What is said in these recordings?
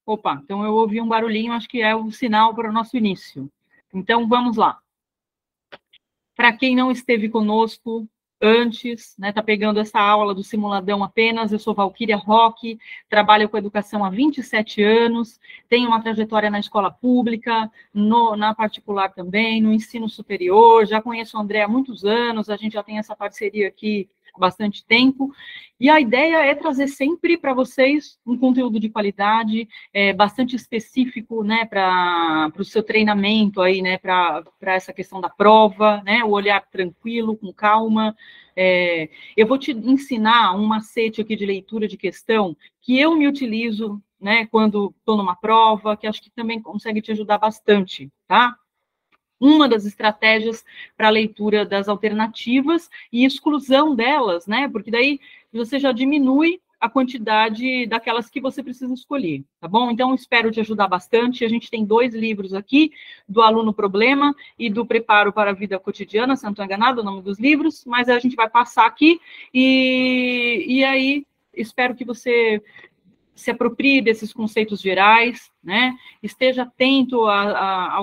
Opa, então eu ouvi um barulhinho, acho que é o sinal para o nosso início. Então, vamos lá. Para quem não esteve conosco antes, né, tá pegando essa aula do Simuladão apenas, eu sou Valquíria Roque, trabalho com educação há 27 anos, tenho uma trajetória na escola pública, na particular também, no ensino superior, já conheço o André há muitos anos, a gente já tem essa parceria aqui há bastante tempo, e a ideia é trazer sempre para vocês um conteúdo de qualidade, bastante específico, né, para o seu treinamento aí, né, para essa questão da prova, né, o olhar tranquilo, com calma. Eu vou te ensinar um macete aqui de leitura de questão que eu me utilizo, né, quando estou numa prova, que acho que também consegue te ajudar bastante, tá? Uma das estratégias para a leitura das alternativas e exclusão delas, né? Porque daí você já diminui a quantidade daquelas que você precisa escolher, tá bom? Então, espero te ajudar bastante. A gente tem 2 livros aqui, do Aluno Problema e do Preparo para a Vida Cotidiana, se não estou enganado, o nome dos livros, mas a gente vai passar aqui e aí espero que você se aproprie desses conceitos gerais, né? Esteja atento a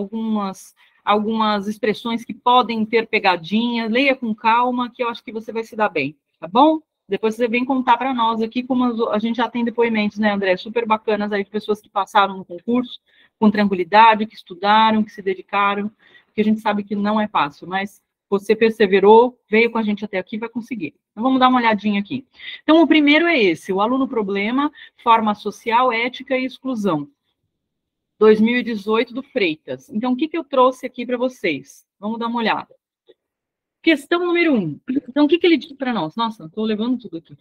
algumas expressões que podem ter pegadinha, leia com calma, que eu acho que você vai se dar bem, tá bom? Depois você vem contar para nós aqui, como a gente já tem depoimentos, né, André, super bacanas aí de pessoas que passaram no concurso com tranquilidade, que estudaram, que se dedicaram, porque a gente sabe que não é fácil, mas você perseverou, veio com a gente até aqui, vai conseguir. Então, vamos dar uma olhadinha aqui. Então, o primeiro é esse, o aluno problema, forma social, ética e exclusão. 2018, do Freitas. Então, o que eu trouxe aqui para vocês? Vamos dar uma olhada. Questão número 1. Então, o que ele diz para nós? Nossa, estou levando tudo aqui.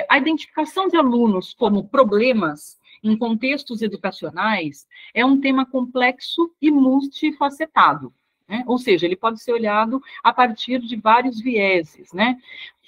A identificação de alunos como problemas em contextos educacionais é um tema complexo e multifacetado, né? Ou seja, ele pode ser olhado a partir de vários vieses, né?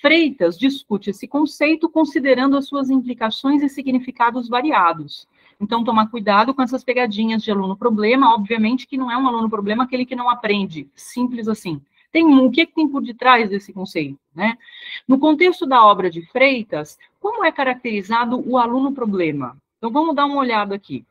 Freitas discute esse conceito considerando as suas implicações e significados variados. Então, tomar cuidado com essas pegadinhas de aluno problema, obviamente que não é um aluno problema aquele que não aprende, simples assim. O que tem por detrás desse conceito, né? No contexto da obra de Freitas, como é caracterizado o aluno problema? Então, vamos dar uma olhada aqui.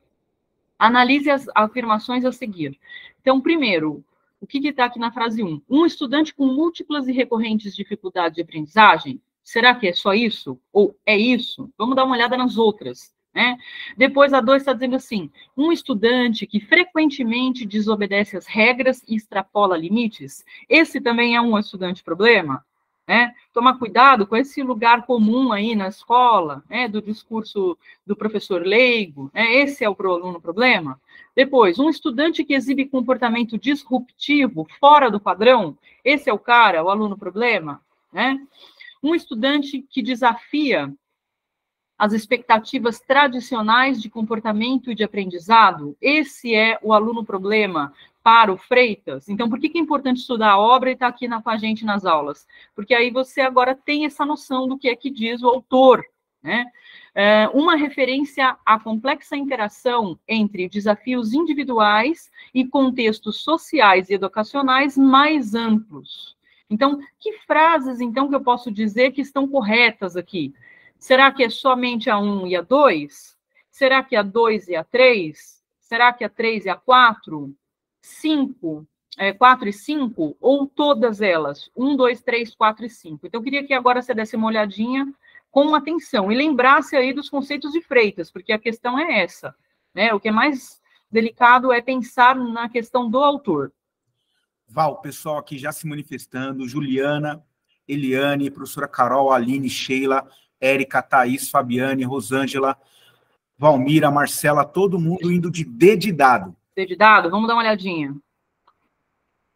Analise as afirmações a seguir. Então, primeiro, o que está aqui na frase 1? Um estudante com múltiplas e recorrentes dificuldades de aprendizagem? Será que é só isso? Ou é isso? Vamos dar uma olhada nas outras, né? Depois, a 2 está dizendo assim, um estudante que frequentemente desobedece às regras e extrapola limites? Esse também é um estudante problema? Né? Tomar cuidado com esse lugar comum aí na escola, né, do discurso do professor leigo, né? Esse é o aluno problema. Depois, um estudante que exibe comportamento disruptivo, fora do padrão, esse é o cara, o aluno problema, né? Um estudante que desafia as expectativas tradicionais de comportamento e de aprendizado, esse é o aluno problema para o Freitas. Então, por que é importante estudar a obra e estar aqui com a gente nas aulas? Porque aí você agora tem essa noção do que é que diz o autor, né? Uma referência à complexa interação entre desafios individuais e contextos sociais e educacionais mais amplos. Então, que frases, então, que eu posso dizer que estão corretas aqui? Será que é somente a 1 e a 2? Será que a 2 e a 3? Será que a 3 e a 4? 5, 4 e 5? Ou todas elas? 1, 2, 3, 4 e 5. Então, eu queria que agora você desse uma olhadinha com atenção e lembrasse aí dos conceitos de Freitas, porque a questão é essa, né? O que é mais delicado é pensar na questão do autor. Val, pessoal aqui já se manifestando, Juliana, Eliane, professora Carol, Aline, Sheila, Érica, Thaís, Fabiane, Rosângela, Valmira, Marcela, todo mundo indo de D de dado. D de dado? Vamos dar uma olhadinha.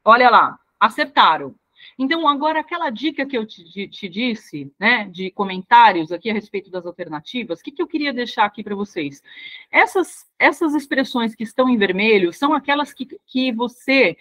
Olha lá, acertaram. Então, agora, aquela dica que eu te disse, né, de comentários aqui a respeito das alternativas, o que eu queria deixar aqui para vocês? Essas expressões que estão em vermelho são aquelas que você,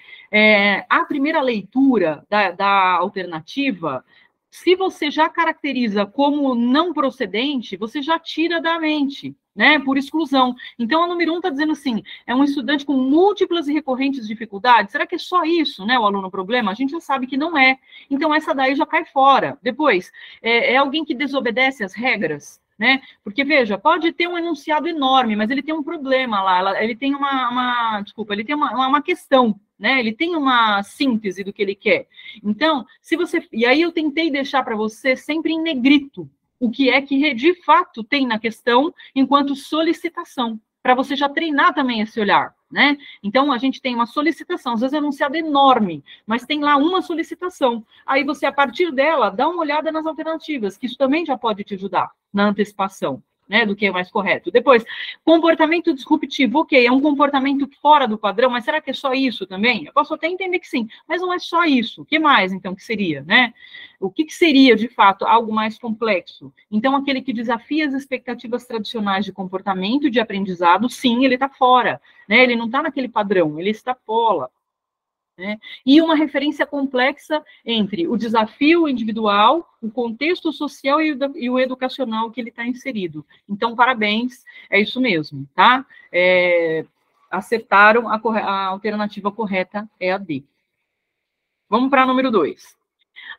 a primeira leitura da alternativa, se você já caracteriza como não procedente, você já tira da mente, né, por exclusão. Então, a número 1 está dizendo assim, é um estudante com múltiplas e recorrentes dificuldades. Será que é só isso, né, o aluno problema? A gente já sabe que não é. Então, essa daí já cai fora. Depois, é alguém que desobedece às regras. né? Porque, veja, pode ter um enunciado enorme, mas ele tem um problema lá, ele tem ele tem uma questão, né? Ele tem uma síntese do que ele quer. Então, e aí eu tentei deixar para você sempre em negrito o que é que de fato tem na questão enquanto solicitação, para você já treinar também esse olhar, né? Então, a gente tem uma solicitação, às vezes é enunciado enorme, mas tem lá uma solicitação. Aí você, a partir dela, dá uma olhada nas alternativas, que isso também já pode te ajudar na antecipação, né, do que é mais correto. Depois, comportamento disruptivo, ok, é um comportamento fora do padrão, mas será que é só isso também? Eu posso até entender que sim, mas não é só isso. O que mais, então, que seria, né? O que seria, de fato, algo mais complexo? Então, aquele que desafia as expectativas tradicionais de comportamento e de aprendizado, sim, ele está fora, né? Ele não está naquele padrão, ele extrapola. Né? E uma referência complexa entre o desafio individual, o contexto social e o educacional que ele está inserido. Então, parabéns, é isso mesmo, tá? Acertaram, a alternativa correta é a D. Vamos para número 2.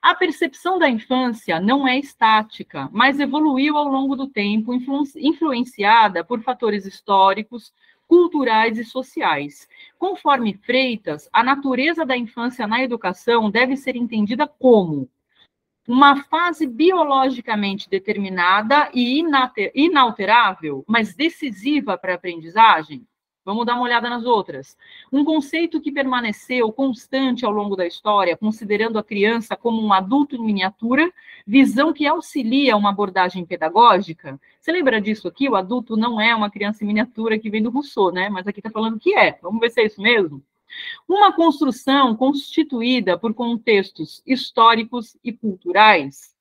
A percepção da infância não é estática, mas evoluiu ao longo do tempo, influenciada por fatores históricos, culturais e sociais. Conforme Freitas, a natureza da infância na educação deve ser entendida como uma fase biologicamente determinada e inalterável, mas decisiva para a aprendizagem. Vamos dar uma olhada nas outras. Um conceito que permaneceu constante ao longo da história, considerando a criança como um adulto em miniatura, visão que auxilia uma abordagem pedagógica. Você lembra disso aqui? O adulto não é uma criança em miniatura que vem do Rousseau, né? Mas aqui está falando que é. Vamos ver se é isso mesmo? Uma construção constituída por contextos históricos e culturais.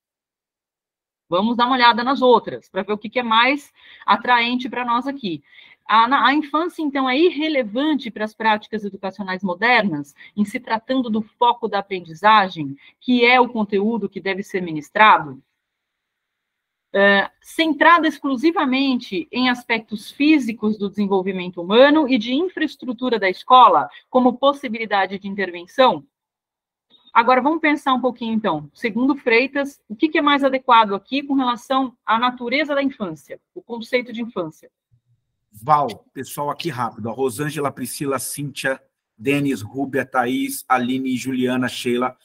Vamos dar uma olhada nas outras, para ver o que é mais atraente para nós aqui. A infância, então, é irrelevante para as práticas educacionais modernas, em se tratando do foco da aprendizagem, que é o conteúdo que deve ser ministrado? Centrada exclusivamente em aspectos físicos do desenvolvimento humano e de infraestrutura da escola, como possibilidade de intervenção? Agora, vamos pensar um pouquinho, então. Segundo Freitas, o que é mais adequado aqui com relação à natureza da infância, o conceito de infância? Val, pessoal aqui rápido. A Rosângela, Priscila, Cíntia, Denis, Rúbia, Thaís, Aline, Juliana, Sheila,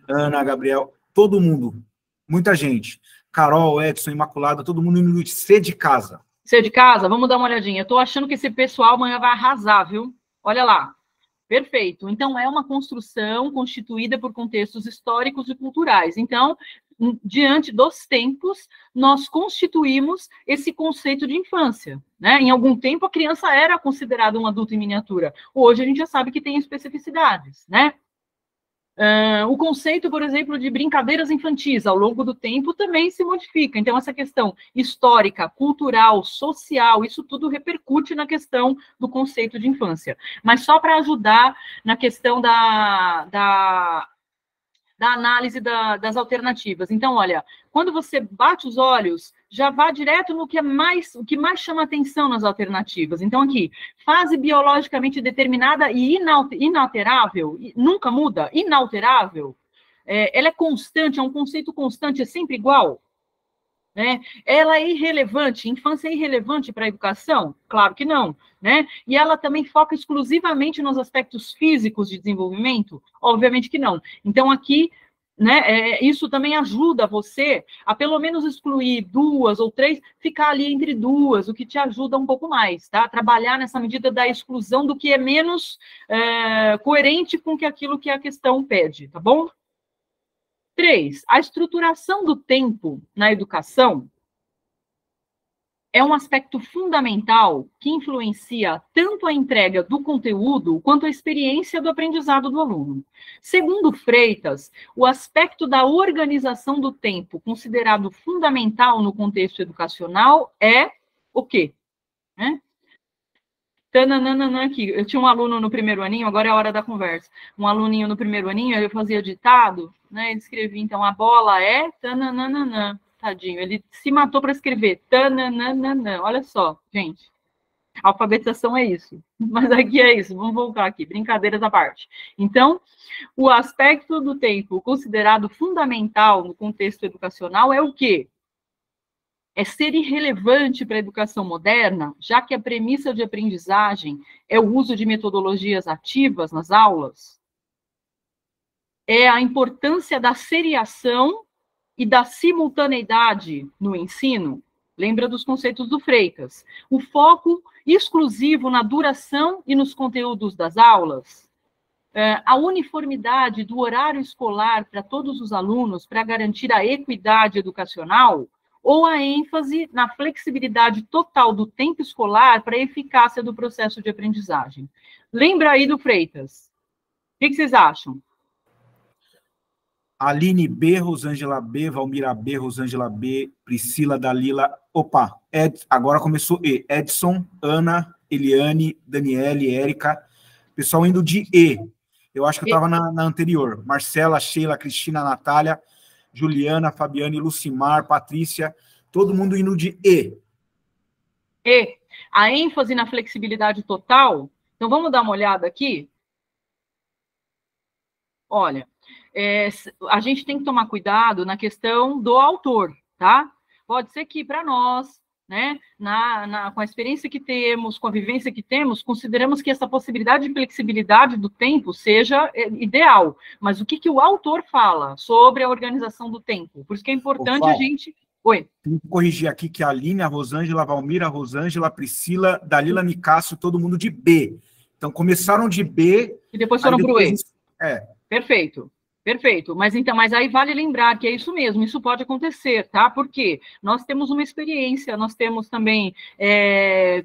Ana, Gabriel, todo mundo, muita gente. Carol, Edson, Imaculada, todo mundo indo C de casa. C de casa? Vamos dar uma olhadinha. Eu tô achando que esse pessoal amanhã vai arrasar, viu? Olha lá. Perfeito. Então, é uma construção constituída por contextos históricos e culturais. Então, diante dos tempos, nós constituímos esse conceito de infância, né? Em algum tempo, a criança era considerada um adulto em miniatura. Hoje, a gente já sabe que tem especificidades, né? O conceito, por exemplo, de brincadeiras infantis, ao longo do tempo, também se modifica. Então, essa questão histórica, cultural, social, isso tudo repercute na questão do conceito de infância. Mas só para ajudar na questão da análise das alternativas. Então, olha, quando você bate os olhos, já vá direto no que o que mais chama atenção nas alternativas. Então, aqui, fase biologicamente determinada e inalterável, nunca muda, inalterável, ela é constante, é um conceito constante, é sempre igual. Né? Ela é irrelevante, infância é irrelevante para a educação? Claro que não, né? E ela também foca exclusivamente nos aspectos físicos de desenvolvimento? Obviamente que não. Então, aqui, né, isso também ajuda você a pelo menos excluir 2 ou 3, ficar ali entre 2, o que te ajuda um pouco mais, tá? Trabalhar nessa medida da exclusão do que é menos coerente com aquilo que a questão pede, tá bom? 3, a estruturação do tempo na educação é um aspecto fundamental que influencia tanto a entrega do conteúdo quanto a experiência do aprendizado do aluno. Segundo Freitas, o aspecto da organização do tempo considerado fundamental no contexto educacional é o quê? Tananana aqui. Eu tinha um aluno no primeiro aninho, agora é a hora da conversa. Um aluninho no primeiro aninho, eu fazia ditado, né? Ele escrevia, então, a bola é tananana. Tadinho, ele se matou para escrever tananana. Olha só, gente. A alfabetização é isso. Mas aqui é isso. Vamos voltar aqui. Brincadeiras à parte. Então, o aspecto do tempo considerado fundamental no contexto educacional é o quê? é ser irrelevante para a educação moderna, já que a premissa de aprendizagem é o uso de metodologias ativas nas aulas? É a importância da seriação e da simultaneidade no ensino? Lembra dos conceitos do Freitas. O foco exclusivo na duração e nos conteúdos das aulas? A uniformidade do horário escolar para todos os alunos para garantir a equidade educacional? Ou a ênfase na flexibilidade total do tempo escolar para a eficácia do processo de aprendizagem? Lembra aí do Freitas. O que vocês acham? Aline B, Rosângela B, Valmira B, Rosângela B, Priscila, Dalila, opa, agora começou E, Edson, Ana, Eliane, Daniele, Érica, pessoal indo de E, eu acho que eu estava na anterior, Marcela, Sheila, Cristina, Natália, Juliana, Fabiane, Lucimar, Patrícia, todo mundo indo de E. E, a ênfase na flexibilidade total, então vamos dar uma olhada aqui? Olha, a gente tem que tomar cuidado na questão do autor, tá? Pode ser que para nós, né, com a experiência que temos, com a vivência que temos, consideramos que essa possibilidade de flexibilidade do tempo seja ideal, mas o que o autor fala sobre a organização do tempo? Por isso que é importante a gente... Oi. Tem que corrigir aqui que a Aline, a Rosângela, a Valmira, a Rosângela, a Priscila, Dalila, Nicásio, todo mundo de B. Então, começaram de B... E depois foram para o E. É. Perfeito. Perfeito, mas aí vale lembrar que é isso mesmo, isso pode acontecer, tá? Porque nós temos uma experiência, nós temos também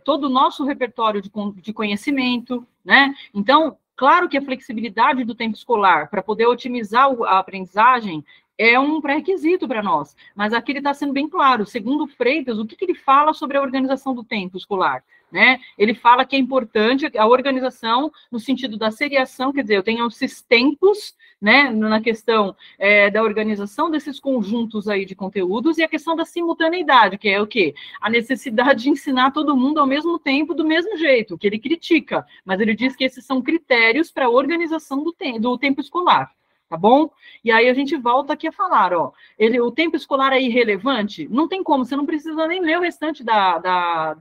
todo o nosso repertório de conhecimento, né? Então, claro que a flexibilidade do tempo escolar para poder otimizar a aprendizagem é um pré-requisito para nós, mas aqui ele está sendo bem claro. Segundo Freitas, o que ele fala sobre a organização do tempo escolar? Né? Ele fala que é importante a organização no sentido da seriação, quer dizer, eu tenho esses tempos, né, na questão da organização desses conjuntos aí de conteúdos, e a questão da simultaneidade, que é o quê? A necessidade de ensinar todo mundo ao mesmo tempo, do mesmo jeito, que ele critica, mas ele diz que esses são critérios para a organização do tempo escolar. Tá bom? E aí a gente volta aqui a falar, ó, o tempo escolar é irrelevante? Não tem como, você não precisa nem ler o restante da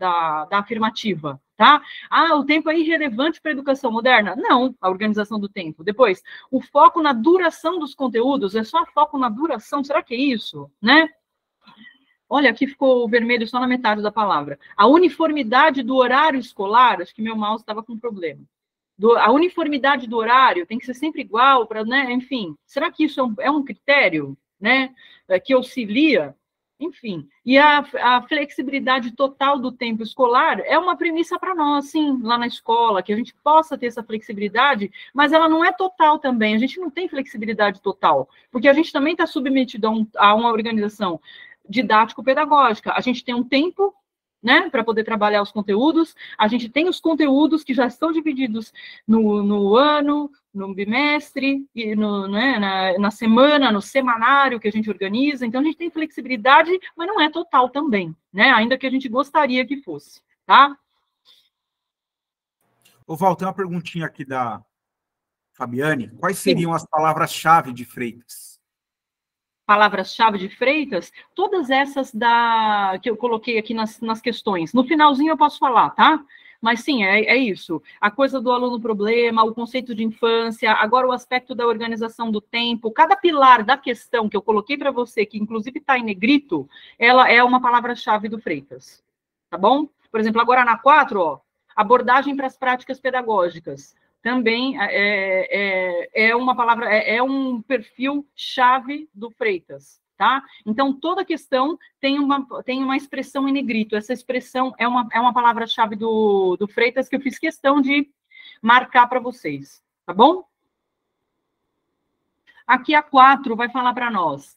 afirmativa, tá? Ah, o tempo é irrelevante para a educação moderna? Não, a organização do tempo. Depois, o foco na duração dos conteúdos, é só foco na duração, será que é isso, né? Olha, aqui ficou vermelho só na metade da palavra. A uniformidade do horário escolar, acho que meu mouse estava com problema. A uniformidade do horário tem que ser sempre igual, né? Enfim, será que isso é um critério, né, que auxilia? Enfim, e a flexibilidade total do tempo escolar é uma premissa para nós, sim, lá na escola, que a gente possa ter essa flexibilidade, mas ela não é total também, a gente não tem flexibilidade total, porque a gente também está submetido a uma organização didático-pedagógica, a gente tem um tempo, né, para poder trabalhar os conteúdos, a gente tem os conteúdos que já estão divididos no ano, no bimestre, e na semana, no semanário que a gente organiza, então a gente tem flexibilidade, mas não é total também, né, ainda que a gente gostaria que fosse, tá? Ô, Val, tem uma perguntinha aqui da Fabiane, quais seriam as palavras-chave de Freitas? Palavras-chave de Freitas, todas essas que eu coloquei aqui nas questões. No finalzinho eu posso falar, tá? Mas sim, é isso. A coisa do aluno problema, o conceito de infância, agora o aspecto da organização do tempo, cada pilar da questão que eu coloquei para você, que inclusive está em negrito, ela é uma palavra-chave do Freitas, tá bom? Por exemplo, agora na 4, ó, abordagem para as práticas pedagógicas. Também é uma palavra, é um perfil-chave do Freitas, tá? Então, toda questão tem uma expressão em negrito. Essa expressão é uma palavra-chave do Freitas que eu fiz questão de marcar para vocês, tá bom? Aqui a 4 vai falar para nós.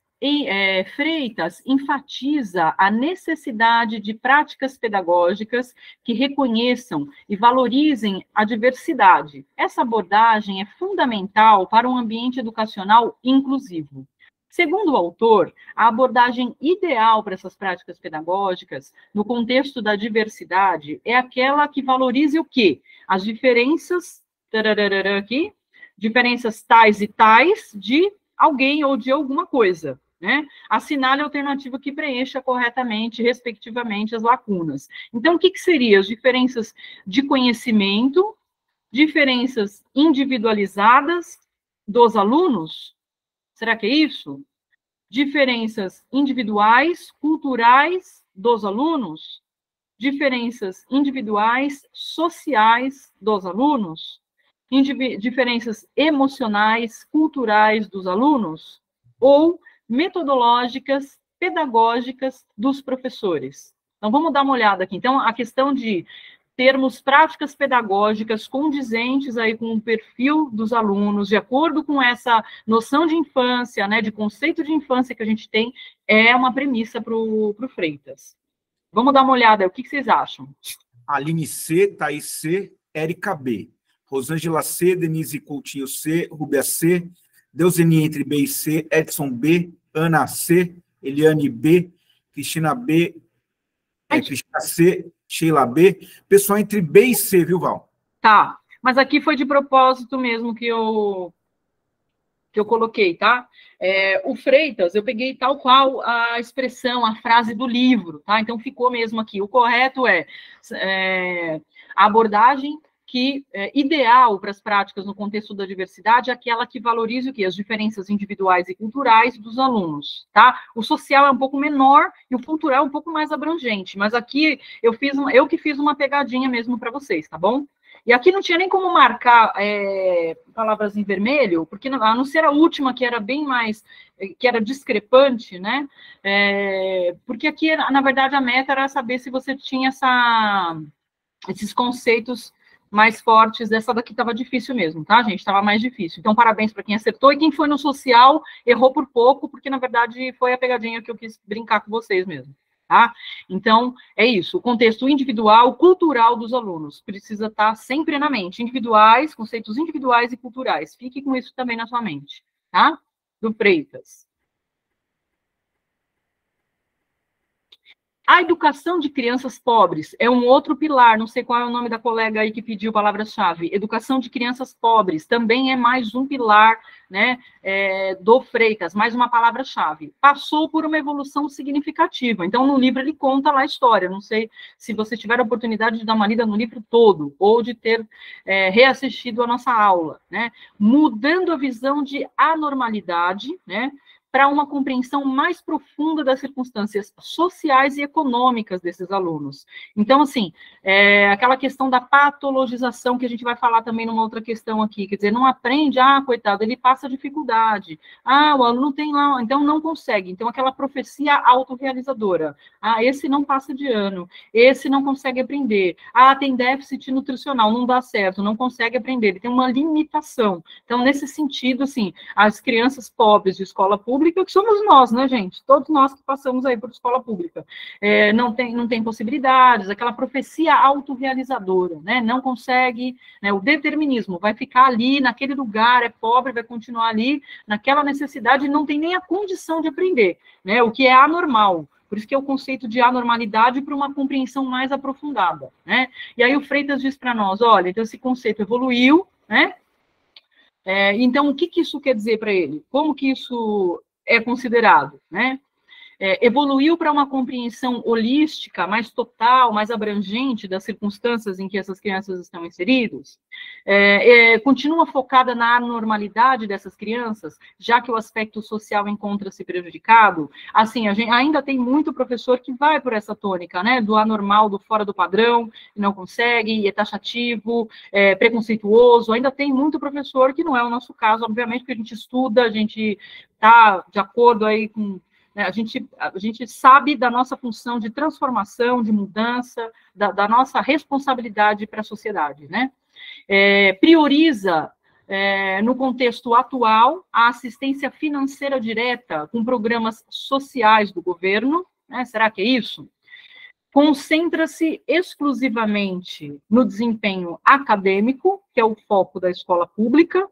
Freitas enfatiza a necessidade de práticas pedagógicas que reconheçam e valorizem a diversidade. Essa abordagem é fundamental para um ambiente educacional inclusivo. Segundo o autor, a abordagem ideal para essas práticas pedagógicas, no contexto da diversidade, é aquela que valorize o quê? As diferenças, aqui, diferenças tais e tais de alguém ou de alguma coisa. né? Assinale a alternativa que preencha corretamente, respectivamente, as lacunas. Então, o que seria? As diferenças de conhecimento, diferenças individualizadas dos alunos? Será que é isso? Diferenças individuais, culturais dos alunos? Diferenças individuais, sociais dos alunos? Diferenças emocionais, culturais dos alunos? Ou metodológicas, pedagógicas dos professores? Então, vamos dar uma olhada aqui. Então, a questão de termos práticas pedagógicas condizentes aí com o perfil dos alunos, de acordo com essa noção de infância, né, de conceito de infância que a gente tem, é uma premissa para o Freitas. Vamos dar uma olhada, o que vocês acham? Aline C, Thaís C, Érica B, Rosângela C, Denise Coutinho C, Rúbia C, Deuseni entre B e C, Edson B, Ana C, Eliane B, Cristina B, Cristina C, Sheila B. Pessoal entre B e C, viu, Val? Tá, mas aqui foi de propósito mesmo que eu coloquei, tá? O Freitas, eu peguei tal qual a expressão, a frase do livro, tá? Então, ficou mesmo aqui. O correto é a abordagem que ideal para as práticas no contexto da diversidade é aquela que valorize o quê? As diferenças individuais e culturais dos alunos, tá? O social é um pouco menor e o cultural é um pouco mais abrangente, mas aqui eu que fiz uma pegadinha mesmo para vocês, tá bom? E aqui não tinha nem como marcar palavras em vermelho, porque a não ser a última, que era bem mais, que era discrepante, né? Porque aqui, na verdade, a meta era saber se você tinha esses conceitos mais fortes. Essa daqui estava difícil mesmo, tá, gente? Estava mais difícil. Então, parabéns para quem acertou. E quem foi no social errou por pouco, porque, na verdade, foi a pegadinha que eu quis brincar com vocês mesmo. Tá? Então, é isso. O contexto individual, cultural dos alunos precisa estar sempre na mente. Individuais, conceitos individuais e culturais. Fique com isso também na sua mente. Tá? Do Freitas. A educação de crianças pobres é um outro pilar, não sei qual é o nome da colega aí que pediu palavra-chave. Educação de crianças pobres também é mais um pilar, né, do Freitas, mais uma palavra-chave. Passou por uma evolução significativa. Então, no livro ele conta lá a história. Não sei se você tiver a oportunidade de dar uma lida no livro todo, ou de ter reassistido a nossa aula, né, mudando a visão de anormalidade, né, para uma compreensão mais profunda das circunstâncias sociais e econômicas desses alunos. Então, assim, aquela questão da patologização, que a gente vai falar também numa outra questão aqui, quer dizer, não aprende, coitado, ele passa dificuldade, o aluno tem lá, então não consegue, então aquela profecia autorrealizadora, esse não passa de ano, esse não consegue aprender, tem déficit nutricional, não dá certo, não consegue aprender, ele tem uma limitação. Então, nesse sentido, assim, as crianças pobres de escola pública, que somos nós, né, gente? Todos nós que passamos aí por escola pública. Não tem possibilidades, aquela profecia autorrealizadora, né? Não consegue, né? O determinismo vai ficar ali, naquele lugar, é pobre, vai continuar ali, naquela necessidade, e não tem nem a condição de aprender, né? O que é anormal. Por isso que é o conceito de anormalidade para uma compreensão mais aprofundada, né? E aí o Freitas diz para nós, olha, então esse conceito evoluiu, né? Então, o que isso quer dizer para ele? Como que isso é considerado, né? Evoluiu para uma compreensão holística, mais total, mais abrangente das circunstâncias em que essas crianças estão inseridas, continua focada na anormalidade dessas crianças, já que o aspecto social encontra-se prejudicado. Assim, a gente ainda tem muito professor que vai por essa tônica, né, do anormal, do fora do padrão, e não consegue, é taxativo, preconceituoso. Ainda tem muito professor que não é o nosso caso, obviamente, porque a gente estuda, a gente está de acordo aí com... A gente sabe da nossa função de transformação, de mudança, da nossa responsabilidade para a sociedade, né? Prioriza, no contexto atual, a assistência financeira direta com programas sociais do governo, né? Será que é isso? Concentra-se exclusivamente no desempenho acadêmico, que é o foco da escola pública,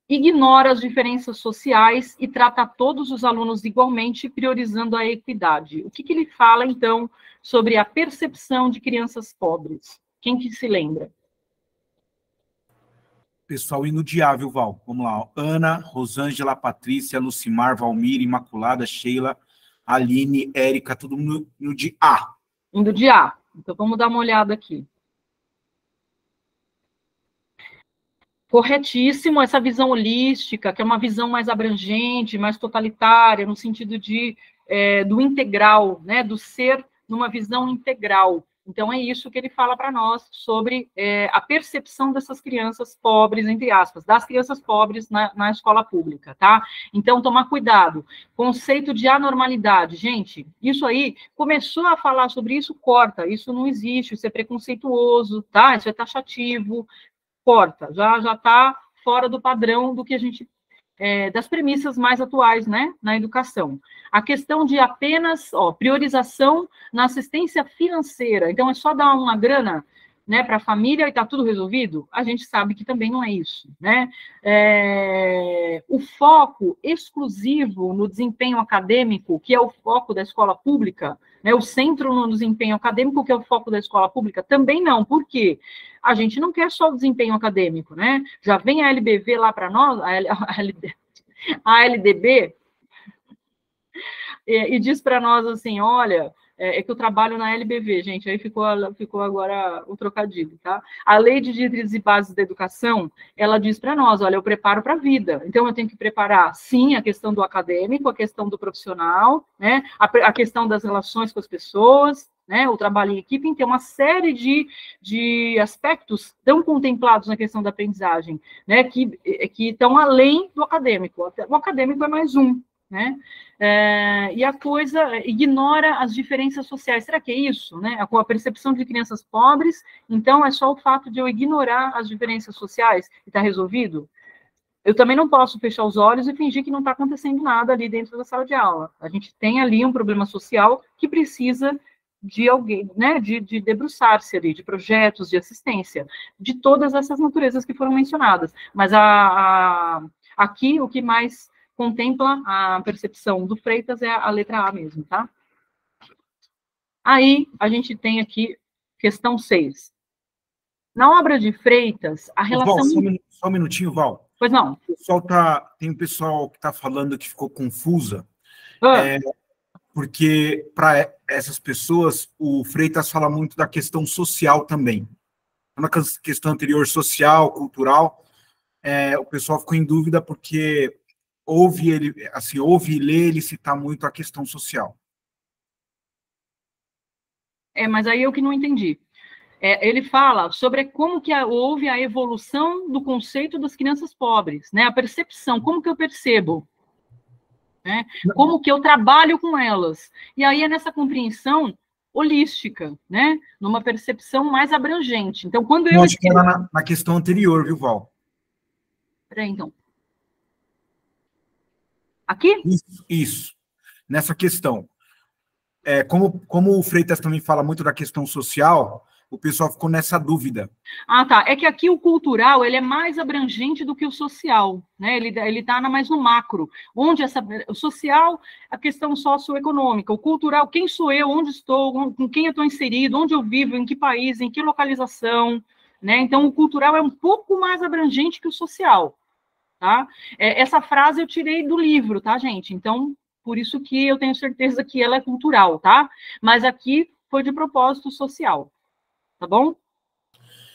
ignora as diferenças sociais e trata todos os alunos igualmente, priorizando a equidade. O que ele fala, então, sobre a percepção de crianças pobres? Quem que se lembra? Pessoal indo de A, viu, Val? Vamos lá. Ó. Ana, Rosângela, Patrícia, Lucimar, Valmir, Imaculada, Sheila, Aline, Érica, todo mundo no de A. Indo de A. Então, vamos dar uma olhada aqui. Corretíssimo, essa visão holística, que é uma visão mais abrangente, mais totalitária, no sentido do integral, né, do ser numa visão integral. Então, é isso que ele fala para nós sobre a percepção dessas crianças pobres, entre aspas, das crianças pobres na escola pública, tá? Então, tomar cuidado. Conceito de anormalidade. Gente, isso aí, começou a falar sobre isso, corta. Isso não existe, isso é preconceituoso, tá? Isso é taxativo. Corta, já está fora do padrão do que a gente, das premissas mais atuais, né, na educação. A questão de apenas, priorização na assistência financeira, então é só dar uma grana, né, para a família e está tudo resolvido? A gente sabe que também não é isso, né? O foco exclusivo no desempenho acadêmico, que é o foco da escola pública, né, o centro no desempenho acadêmico, que é o foco da escola pública, também não. Por quê? A gente não quer só o desempenho acadêmico, né? Já vem a LBV lá para nós, a LDB, e diz para nós assim, olha, que eu trabalho na LBV, gente, aí ficou agora o trocadilho, tá? A Lei de Diretrizes e Bases da Educação, ela diz para nós, olha, eu preparo para a vida, então eu tenho que preparar, sim, a questão do acadêmico, a questão do profissional, né, a questão das relações com as pessoas, né, o trabalho em equipe, tem uma série de aspectos tão contemplados na questão da aprendizagem, né, que estão além do acadêmico. O acadêmico é mais um, né? E a coisa ignora as diferenças sociais. Será que é isso, né? Com a percepção de crianças pobres, então é só o fato de eu ignorar as diferenças sociais e está resolvido? Eu também não posso fechar os olhos e fingir que não está acontecendo nada ali dentro da sala de aula. A gente tem ali um problema social que precisa de alguém, né, de debruçar-se ali, de projetos de assistência, de todas essas naturezas que foram mencionadas. Mas aqui o que mais contempla a percepção do Freitas é a letra A mesmo, tá? Aí, a gente tem aqui questão 6. Na obra de Freitas, a relação... Val, só um minutinho, Val. Pois não. Tem um pessoal que está falando que ficou confusa, porque para essas pessoas, o Freitas fala muito da questão social também. Na questão anterior, social, cultural, o pessoal ficou em dúvida porque ouve e lê ele citar muito a questão social. Mas aí eu que não entendi. Ele fala sobre como que houve a evolução do conceito das crianças pobres, né? A percepção, como que eu percebo, né? Como que eu trabalho com elas. E aí é nessa compreensão holística, né? Numa percepção mais abrangente. Então, quando eu... Acho que era na questão anterior, viu, Val? Peraí, então. Aqui? Isso. Nessa questão. Como o Freitas também fala muito da questão social, o pessoal ficou nessa dúvida. Ah, tá. É que aqui o cultural, ele é mais abrangente do que o social, né? Ele está mais no macro, onde o social, a questão socioeconômica, o cultural, quem sou eu, onde estou, com quem eu estou inserido, onde eu vivo, em que país, em que localização, né? Então, o cultural é um pouco mais abrangente que o social, tá? Essa frase eu tirei do livro, tá, gente? Então, por isso que eu tenho certeza que ela é cultural, tá? Mas aqui foi de propósito social, tá bom?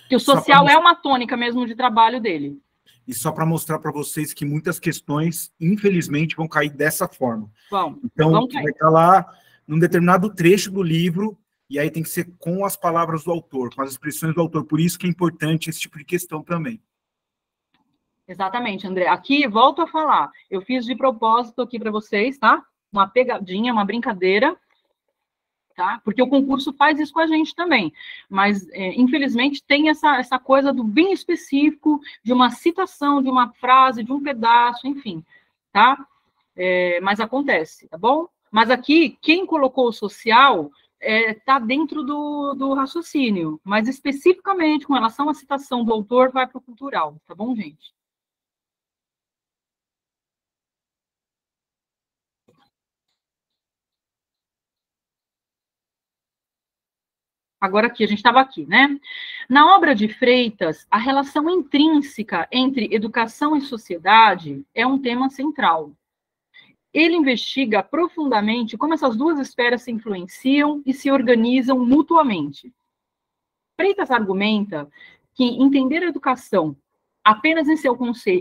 Que o social é uma tônica mesmo de trabalho dele. E só para mostrar para vocês que muitas questões, infelizmente, vão cair dessa forma. Então, vai estar lá num determinado trecho do livro, e aí tem que ser com as palavras do autor, com as expressões do autor. Por isso que é importante esse tipo de questão também. Exatamente, André. Aqui, volto a falar, eu fiz de propósito aqui para vocês, tá? Uma pegadinha, uma brincadeira, tá? Porque o concurso faz isso com a gente também, mas, infelizmente, tem essa coisa do bem específico, de uma citação, de uma frase, de um pedaço, enfim, tá? Mas acontece, tá bom? Mas aqui, quem colocou o social está dentro do raciocínio, mas especificamente com relação à citação do autor, vai para o cultural, tá bom, gente? Agora aqui, a gente estava aqui, né? Na obra de Freitas, a relação intrínseca entre educação e sociedade é um tema central. Ele investiga profundamente como essas duas esferas se influenciam e se organizam mutuamente. Freitas argumenta que entender a educação apenas em seu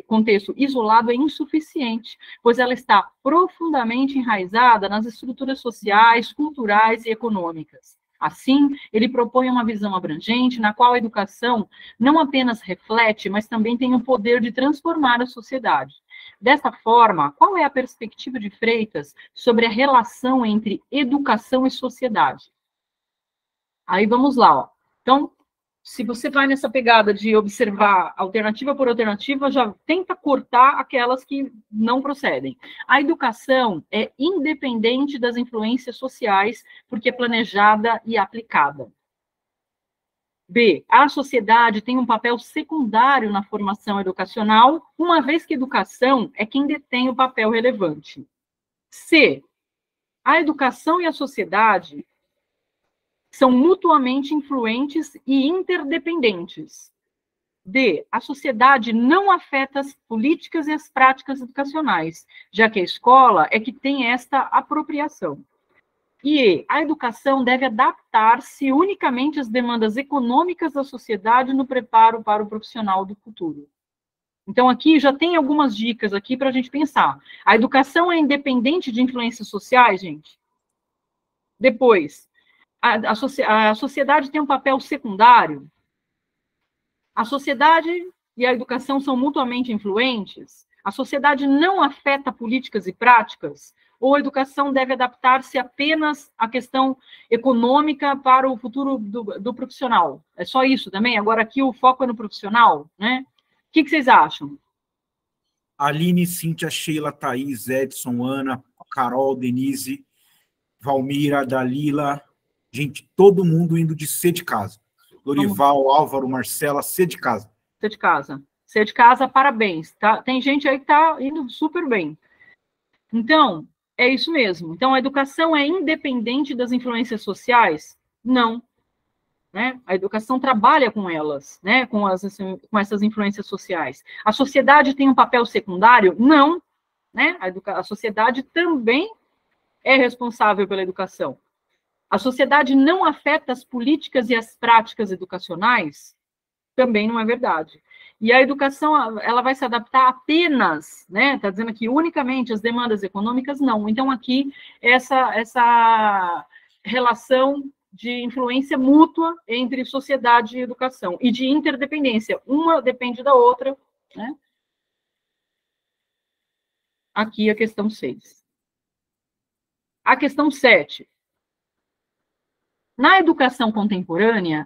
contexto isolado é insuficiente, pois ela está profundamente enraizada nas estruturas sociais, culturais e econômicas. Assim, ele propõe uma visão abrangente na qual a educação não apenas reflete, mas também tem o poder de transformar a sociedade. Dessa forma, qual é a perspectiva de Freitas sobre a relação entre educação e sociedade? Aí vamos lá, ó. Então, se você vai nessa pegada de observar alternativa por alternativa, já tenta cortar aquelas que não procedem. A educação é independente das influências sociais, porque é planejada e aplicada. B, a sociedade tem um papel secundário na formação educacional, uma vez que a educação é quem detém o papel relevante. C, a educação e a sociedade são mutuamente influentes e interdependentes. D, a sociedade não afeta as políticas e as práticas educacionais, já que a escola é que tem esta apropriação. E E, a educação deve adaptar-se unicamente às demandas econômicas da sociedade no preparo para o profissional do futuro. Então, aqui já tem algumas dicas aqui para a gente pensar. A educação é independente de influências sociais, gente? Depois, a sociedade tem um papel secundário? A sociedade e a educação são mutuamente influentes? A sociedade não afeta políticas e práticas? Ou a educação deve adaptar-se apenas à questão econômica para o futuro do profissional? É só isso também? Agora aqui o foco é no profissional, né? O que vocês acham? Aline, Cíntia, Sheila, Thaís, Edson, Ana, Carol, Denise, Valmira, Dalila, gente, todo mundo indo de C de casa. Lorival, Álvaro, Marcela, C de casa. C de casa. C de casa, parabéns. Tá? Tem gente aí que está indo super bem. Então, é isso mesmo. Então, a educação é independente das influências sociais? Não. Né? A educação trabalha com elas, né? com essas influências sociais. A sociedade tem um papel secundário? Não. Né? A sociedade também é responsável pela educação. A sociedade não afeta as políticas e as práticas educacionais? Também não é verdade. E a educação, ela vai se adaptar apenas, né? Está dizendo aqui, unicamente às demandas econômicas? Não. Então, aqui, essa relação de influência mútua entre sociedade e educação, e de interdependência. Uma depende da outra, né? Aqui a questão 6. A questão 7. Na educação contemporânea,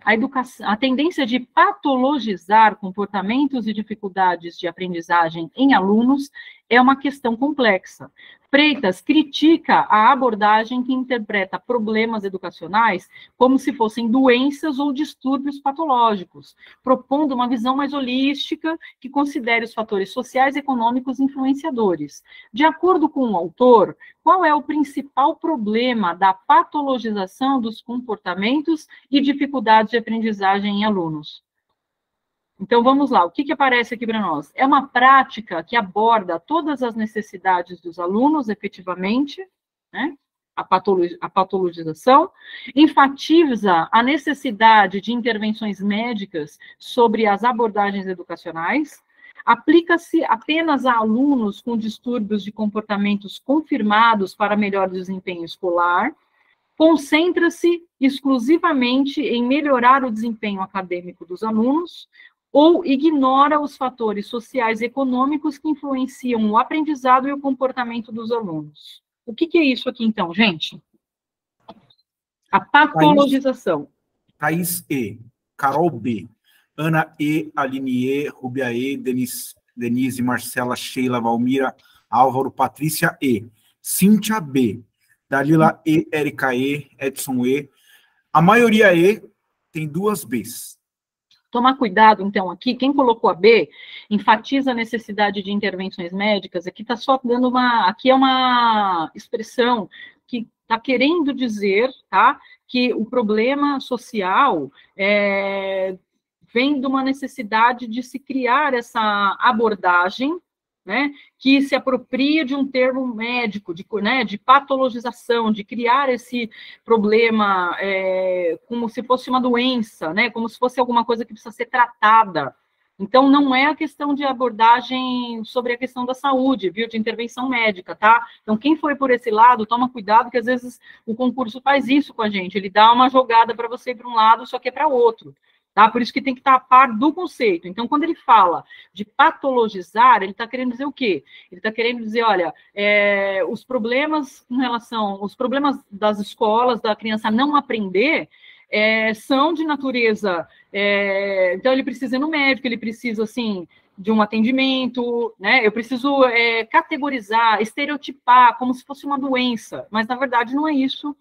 a tendência de patologizar comportamentos e dificuldades de aprendizagem em alunos é uma questão complexa. Freitas critica a abordagem que interpreta problemas educacionais como se fossem doenças ou distúrbios patológicos, propondo uma visão mais holística que considere os fatores sociais e econômicos influenciadores. De acordo com o autor, qual é o principal problema da patologização dos comportamentos e dificuldades de aprendizagem em alunos? Então, vamos lá, o que aparece aqui para nós? É uma prática que aborda todas as necessidades dos alunos, efetivamente, né? A patologização, enfatiza a necessidade de intervenções médicas sobre as abordagens educacionais, aplica-se apenas a alunos com distúrbios de comportamentos confirmados para melhor desempenho escolar, concentra-se exclusivamente em melhorar o desempenho acadêmico dos alunos, ou ignora os fatores sociais e econômicos que influenciam o aprendizado e o comportamento dos alunos. O que é isso aqui, então, gente? A patologização. Thaís E, Carol B, Ana E, Aline E, Rubia E, Denise, Marcela, Sheila, Valmira, Álvaro, Patrícia E, Cíntia B, Dalila E, Érica E, Edson E. A maioria E tem 2 Bs. Tomar cuidado, então, aqui, quem colocou a B, enfatiza a necessidade de intervenções médicas, aqui está só dando aqui é uma expressão que está querendo dizer, tá, que o problema social vem de uma necessidade de se criar essa abordagem, né, que se apropria de um termo médico, de patologização, de criar esse problema como se fosse uma doença, né, como se fosse alguma coisa que precisa ser tratada. Então, não é a questão de abordagem sobre a questão da saúde, viu, de intervenção médica, tá? Então, quem foi por esse lado, toma cuidado, que às vezes o concurso faz isso com a gente, ele dá uma jogada para você ir para um lado, só que é para outro. Tá? Por isso que tem que estar a par do conceito. Então, quando ele fala de patologizar, ele está querendo dizer o quê? Ele está querendo dizer, olha, os problemas os problemas das escolas, da criança não aprender, são de natureza, então ele precisa ir no médico, ele precisa, assim, de um atendimento, né? Eu preciso categorizar, estereotipar, como se fosse uma doença, mas, na verdade, não é isso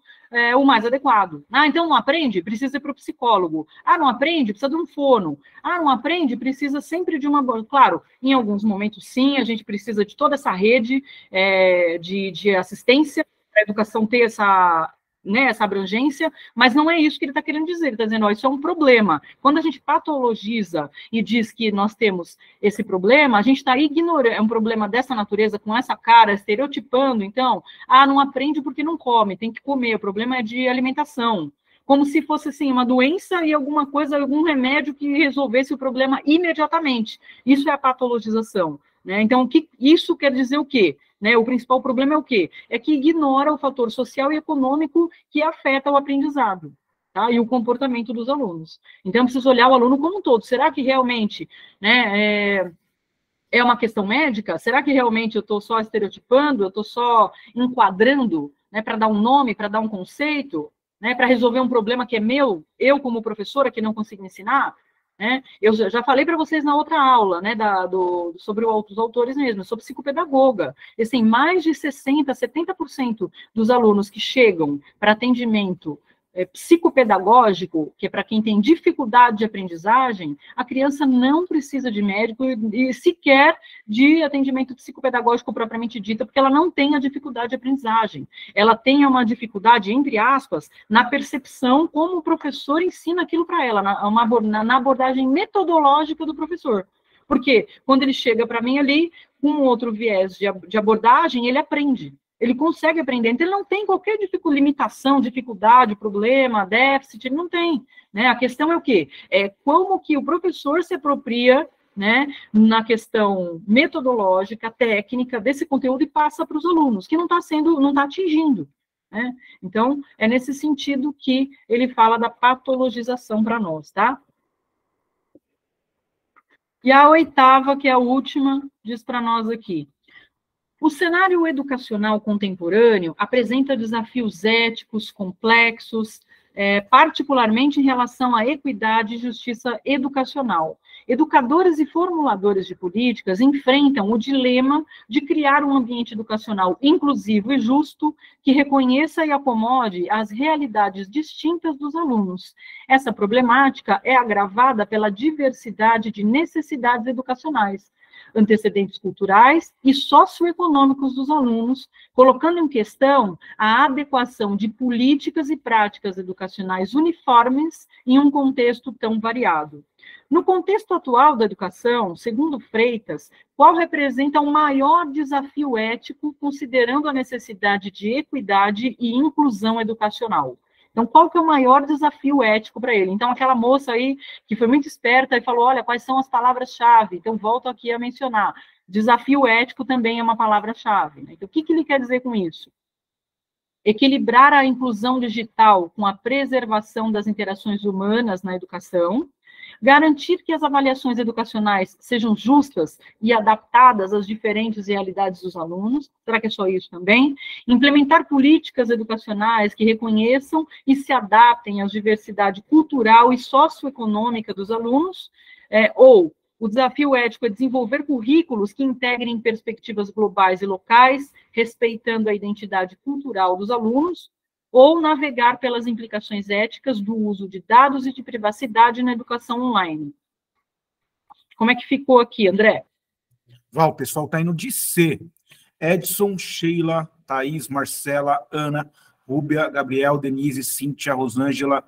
o mais adequado. Ah, então não aprende? Precisa ir para o psicólogo. Ah, não aprende? Precisa de um fono. Ah, não aprende? Precisa sempre de uma... Claro, em alguns momentos, sim, a gente precisa de toda essa rede de assistência, para a educação ter essa abrangência, mas não é isso que ele está querendo dizer. Ele está dizendo, isso é um problema. Quando a gente patologiza e diz que nós temos esse problema, a gente está ignorando, é um problema dessa natureza, com essa cara, estereotipando, então, não aprende porque não come, tem que comer, o problema é de alimentação. Como se fosse, assim, uma doença e alguma coisa, algum remédio que resolvesse o problema imediatamente. Isso é a patologização, né? Então, isso quer dizer o quê? Né, o principal problema é o quê? É que ignora o fator social e econômico que afeta o aprendizado, tá? E o comportamento dos alunos. Então, preciso olhar o aluno como um todo. Será que realmente, né, é uma questão médica? Será que realmente eu estou só estereotipando, eu estou só enquadrando, né, para dar um nome, para dar um conceito, né, para resolver um problema que é meu, eu como professora que não consigo ensinar? Né? Eu já falei para vocês na outra aula, né, sobre os autores mesmo, sobre psicopedagoga. Assim, mais de 60%, 70% dos alunos que chegam para atendimento psicopedagógico, que é para quem tem dificuldade de aprendizagem, a criança não precisa de médico e sequer de atendimento psicopedagógico propriamente dito, porque ela não tem a dificuldade de aprendizagem. Ela tem uma dificuldade, entre aspas, na percepção como o professor ensina aquilo para ela, na abordagem metodológica do professor. Porque quando ele chega para mim ali, com outro viés de abordagem, ele aprende. Ele consegue aprender, então ele não tem qualquer limitação, dificuldade, problema, déficit, ele não tem, né? A questão é o quê? É como que o professor se apropria, né, na questão metodológica, técnica desse conteúdo e passa para os alunos, que não está atingindo, né? Então, é nesse sentido que ele fala da patologização para nós, tá? E a oitava, que é a última, diz para nós aqui. O cenário educacional contemporâneo apresenta desafios éticos complexos, particularmente em relação à equidade e justiça educacional. Educadores e formuladores de políticas enfrentam o dilema de criar um ambiente educacional inclusivo e justo que reconheça e acomode as realidades distintas dos alunos. Essa problemática é agravada pela diversidade de necessidades educacionais, antecedentes culturais e socioeconômicos dos alunos, colocando em questão a adequação de políticas e práticas educacionais uniformes em um contexto tão variado. No contexto atual da educação, segundo Freitas, qual representa o maior desafio ético, considerando a necessidade de equidade e inclusão educacional? Então, qual que é o maior desafio ético para ele? Então, aquela moça aí, que foi muito esperta e falou, olha, quais são as palavras-chave? Então, volto aqui a mencionar. Desafio ético também é uma palavra-chave. Né? Então, o que ele quer dizer com isso? Equilibrar a inclusão digital com a preservação das interações humanas na educação, garantir que as avaliações educacionais sejam justas e adaptadas às diferentes realidades dos alunos, será que é só isso também? Implementar políticas educacionais que reconheçam e se adaptem à diversidade cultural e socioeconômica dos alunos, ou o desafio ético é desenvolver currículos que integrem perspectivas globais e locais, respeitando a identidade cultural dos alunos, ou navegar pelas implicações éticas do uso de dados e de privacidade na educação online. Como é que ficou aqui, André? Val, o pessoal está indo de C. Edson, Sheila, Thaís, Marcela, Ana, Rúbia, Gabriel, Denise, Cíntia, Rosângela,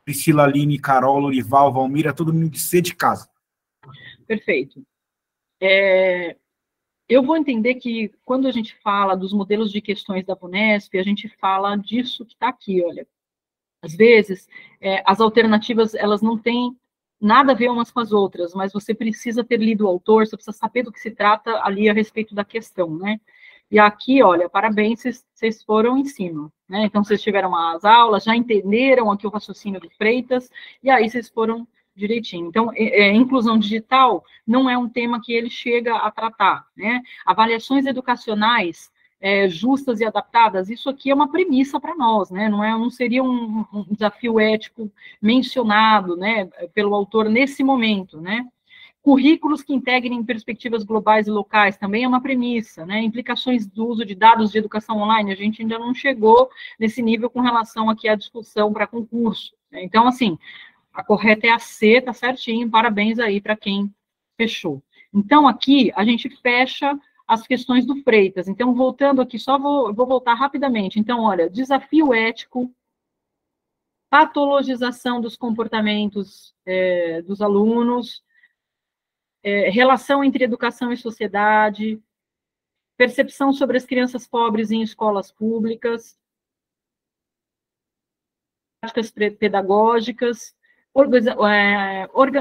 Priscila, Aline, Carol, Lorival, Valmira, todo mundo de C de casa. Perfeito. Eu vou entender que, quando a gente fala dos modelos de questões da VUNESP, a gente fala disso que está aqui, olha. Às vezes, as alternativas, elas não têm nada a ver umas com as outras, mas você precisa ter lido o autor, você precisa saber do que se trata ali a respeito da questão, né? E aqui, olha, parabéns, vocês foram em cima, né? Então, vocês tiveram as aulas, já entenderam aqui o raciocínio do Freitas, e aí vocês foram direitinho. Então, inclusão digital não é um tema que ele chega a tratar, né? Avaliações educacionais justas e adaptadas, isso aqui é uma premissa para nós, né? Não seria um desafio ético mencionado, né, pelo autor nesse momento, né? Currículos que integrem perspectivas globais e locais também é uma premissa, né? Implicações do uso de dados de educação online, a gente ainda não chegou nesse nível com relação aqui à discussão para concurso, né? Então, assim, a correta é a C, tá certinho, parabéns aí para quem fechou. Então, aqui, a gente fecha as questões do Freitas. Então, voltando aqui, vou voltar rapidamente. Então, olha, desafio ético, patologização dos comportamentos dos alunos, relação entre educação e sociedade, percepção sobre as crianças pobres em escolas públicas, práticas pedagógicas,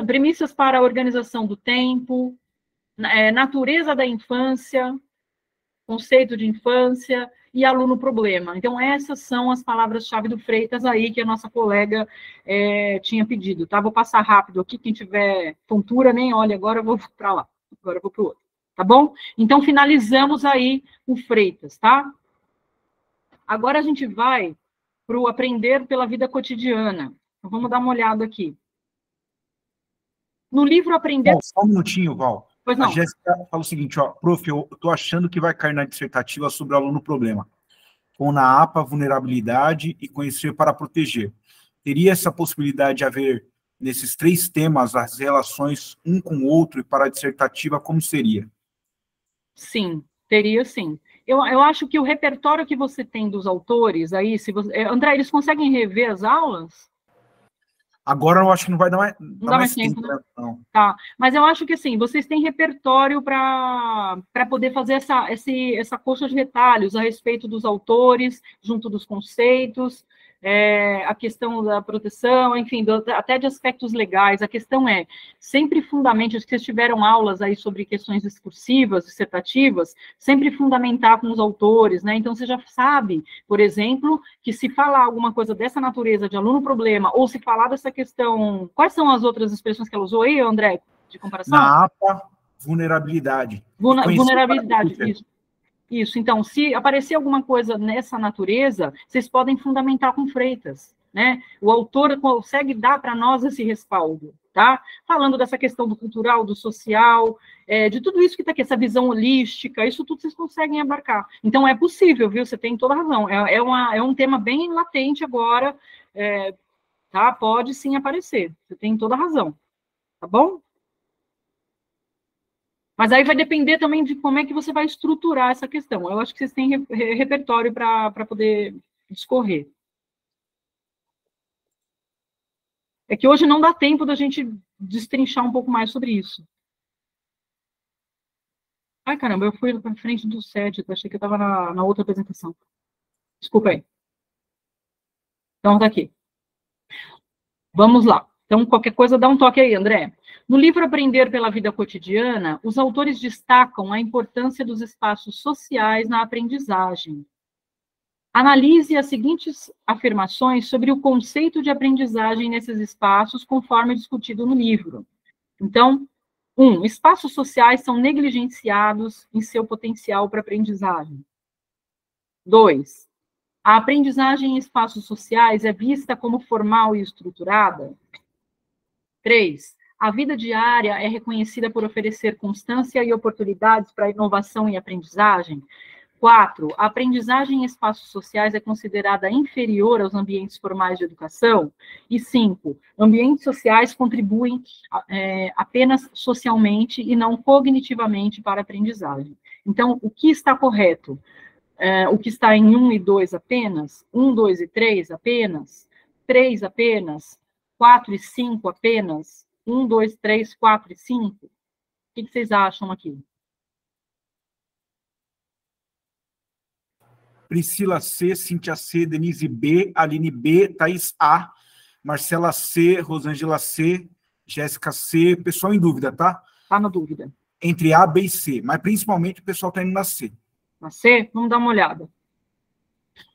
premissas para a organização do tempo, natureza da infância, conceito de infância e aluno problema. Então, essas são as palavras-chave do Freitas aí que a nossa colega tinha pedido, tá? Vou passar rápido aqui, quem tiver tontura, nem olha, agora eu vou para lá, agora eu vou para o outro, tá bom? Então, finalizamos aí o Freitas, tá? Agora a gente vai para o aprender pela vida cotidiana. Então, vamos dar uma olhada aqui. No livro Aprender... Bom, só um minutinho, Val. Pois não. A Jéssica fala o seguinte, ó, prof, eu estou achando que vai cair na dissertativa sobre o aluno problema, com na APA, vulnerabilidade e conhecer para proteger. Teria essa possibilidade de haver, nesses 3 temas, as relações um com o outro, e para a dissertativa, como seria? Sim, teria sim. Eu acho que o repertório que você tem dos autores aí, se você... André, eles conseguem rever as aulas? Agora eu acho que não vai dar mais, não dá mais tempo, né? Não. Tá, mas eu acho que assim, vocês têm repertório para poder fazer essa coxa de retalhos a respeito dos autores, junto dos conceitos, a questão da proteção, enfim, até de aspectos legais. A questão sempre fundamente, acho que vocês tiveram aulas aí sobre questões discursivas, dissertativas, sempre fundamentar com os autores, né? Então, você já sabe, por exemplo, que se falar alguma coisa dessa natureza de aluno problema, ou se falar dessa questão... Quais são as outras expressões que ela usou aí, André, de comparação? Na APA, vulnerabilidade. Vulnerabilidade, isso. Isso, então, se aparecer alguma coisa nessa natureza, vocês podem fundamentar com Freitas, né? O autor consegue dar para nós esse respaldo, tá? Falando dessa questão do cultural, do social, de tudo isso que está aqui, essa visão holística, isso tudo vocês conseguem abarcar. Então, é possível, viu? Você tem toda a razão. É um tema bem latente agora, tá? Pode sim aparecer, você tem toda a razão, tá bom? Mas aí vai depender também de como é que você vai estruturar essa questão. Eu acho que vocês têm repertório para poder discorrer. É que hoje não dá tempo da gente destrinchar um pouco mais sobre isso. Ai, caramba, eu fui para frente do SED, eu achei que eu estava na outra apresentação. Desculpa aí. Então, tá aqui. Vamos lá. Então, qualquer coisa, dá um toque aí, André. No livro Aprender pela Vida Cotidiana, os autores destacam a importância dos espaços sociais na aprendizagem. Analise as seguintes afirmações sobre o conceito de aprendizagem nesses espaços, conforme discutido no livro. Então, 1. Espaços sociais são negligenciados em seu potencial para aprendizagem. 2. A aprendizagem em espaços sociais é vista como formal e estruturada. 3. A vida diária é reconhecida por oferecer constância e oportunidades para inovação e aprendizagem. 4. A aprendizagem em espaços sociais é considerada inferior aos ambientes formais de educação. E 5. Ambientes sociais contribuem apenas socialmente e não cognitivamente para a aprendizagem. Então, o que está correto? O que está em 1 e 2 apenas? 1, 2 e 3 apenas? 3 apenas? 4 e 5 apenas? 1, 2, 3, 4 e 5? O que vocês acham aqui? Priscila C, Cíntia C, Denise B, Aline B, Thaís A, Marcela C, Rosângela C, Jéssica C, pessoal em dúvida, tá? Tá na dúvida. Entre A, B e C, mas principalmente o pessoal tá indo na C. Na C? Vamos dar uma olhada.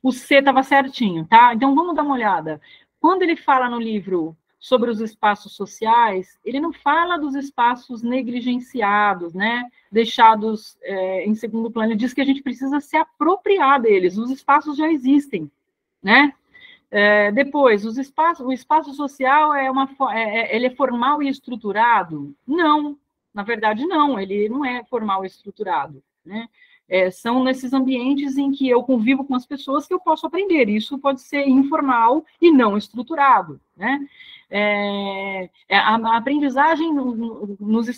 O C estava certinho, tá? Então, vamos dar uma olhada. Quando ele fala no livro sobre os espaços sociais, ele não fala dos espaços negligenciados, né? Deixados em segundo plano. Ele diz que a gente precisa se apropriar deles. Os espaços já existem, né? Depois, o espaço social ele é formal e estruturado? Não, na verdade, não. Ele não é formal e estruturado, né? São nesses ambientes em que eu convivo com as pessoas que eu posso aprender. Isso pode ser informal e não estruturado, né? A aprendizagem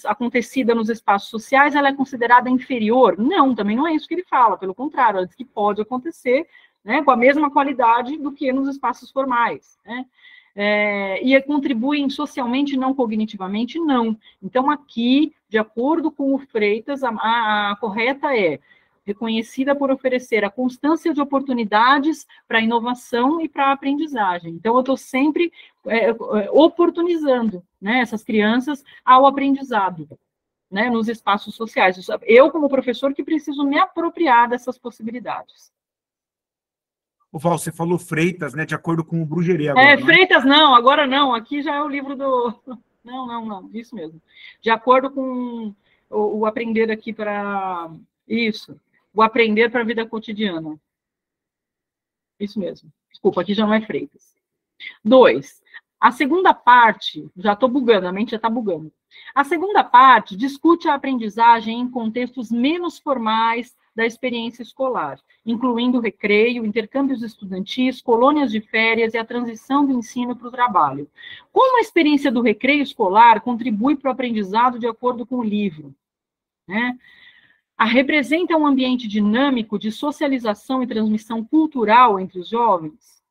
acontecida nos espaços sociais, ela é considerada inferior? Não, também não é isso que ele fala. Pelo contrário, ele diz que pode acontecer, né, com a mesma qualidade do que nos espaços formais, né? E contribuem socialmente, não cognitivamente, não. Então, aqui, de acordo com o Freitas, a correta é reconhecida por oferecer a constância de oportunidades para a inovação e para a aprendizagem. Então, eu estou sempre oportunizando, né, essas crianças ao aprendizado, né, nos espaços sociais. Eu, como professor, que preciso me apropriar dessas possibilidades. O Val, você falou Freitas, né, de acordo com o Bruguière agora, Freitas não, agora não, aqui já é o livro do... Não, isso mesmo. De acordo com o aprender aqui para... Isso, o aprender para a vida cotidiana. Isso mesmo. Desculpa, aqui já não é Freitas. 2. A segunda parte, já estou bugando, a mente já está bugando. A segunda parte discute a aprendizagem em contextos menos formais da experiência escolar, incluindo o recreio, intercâmbios estudantis, colônias de férias e a transição do ensino para o trabalho. Como a experiência do recreio escolar contribui para o aprendizado de acordo com o livro, né? Representa um ambiente dinâmico de socialização e transmissão cultural entre os jovens?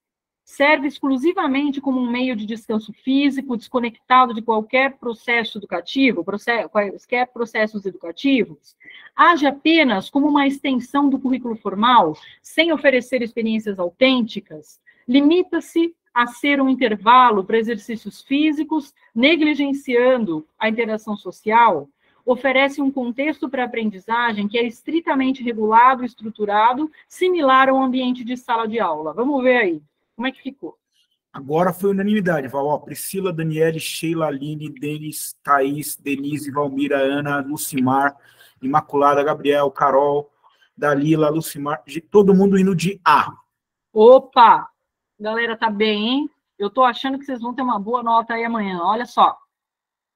Serve exclusivamente como um meio de descanso físico, desconectado de qualquer processo educativo, quaisquer processos educativos? Age apenas como uma extensão do currículo formal, sem oferecer experiências autênticas? Limita-se a ser um intervalo para exercícios físicos, negligenciando a interação social? Oferece um contexto para a aprendizagem que é estritamente regulado e estruturado, similar ao ambiente de sala de aula. Vamos ver aí. Como é que ficou? Agora foi unanimidade, Val. Ó, Priscila, Daniele, Sheila, Aline, Denis, Thaís, Denise, Valmira, Ana, Lucimar, Imaculada, Gabriel, Carol, Dalila, Lucimar, todo mundo indo de A. Opa! Galera, tá bem, hein? Eu tô achando que vocês vão ter uma boa nota aí amanhã. Olha só.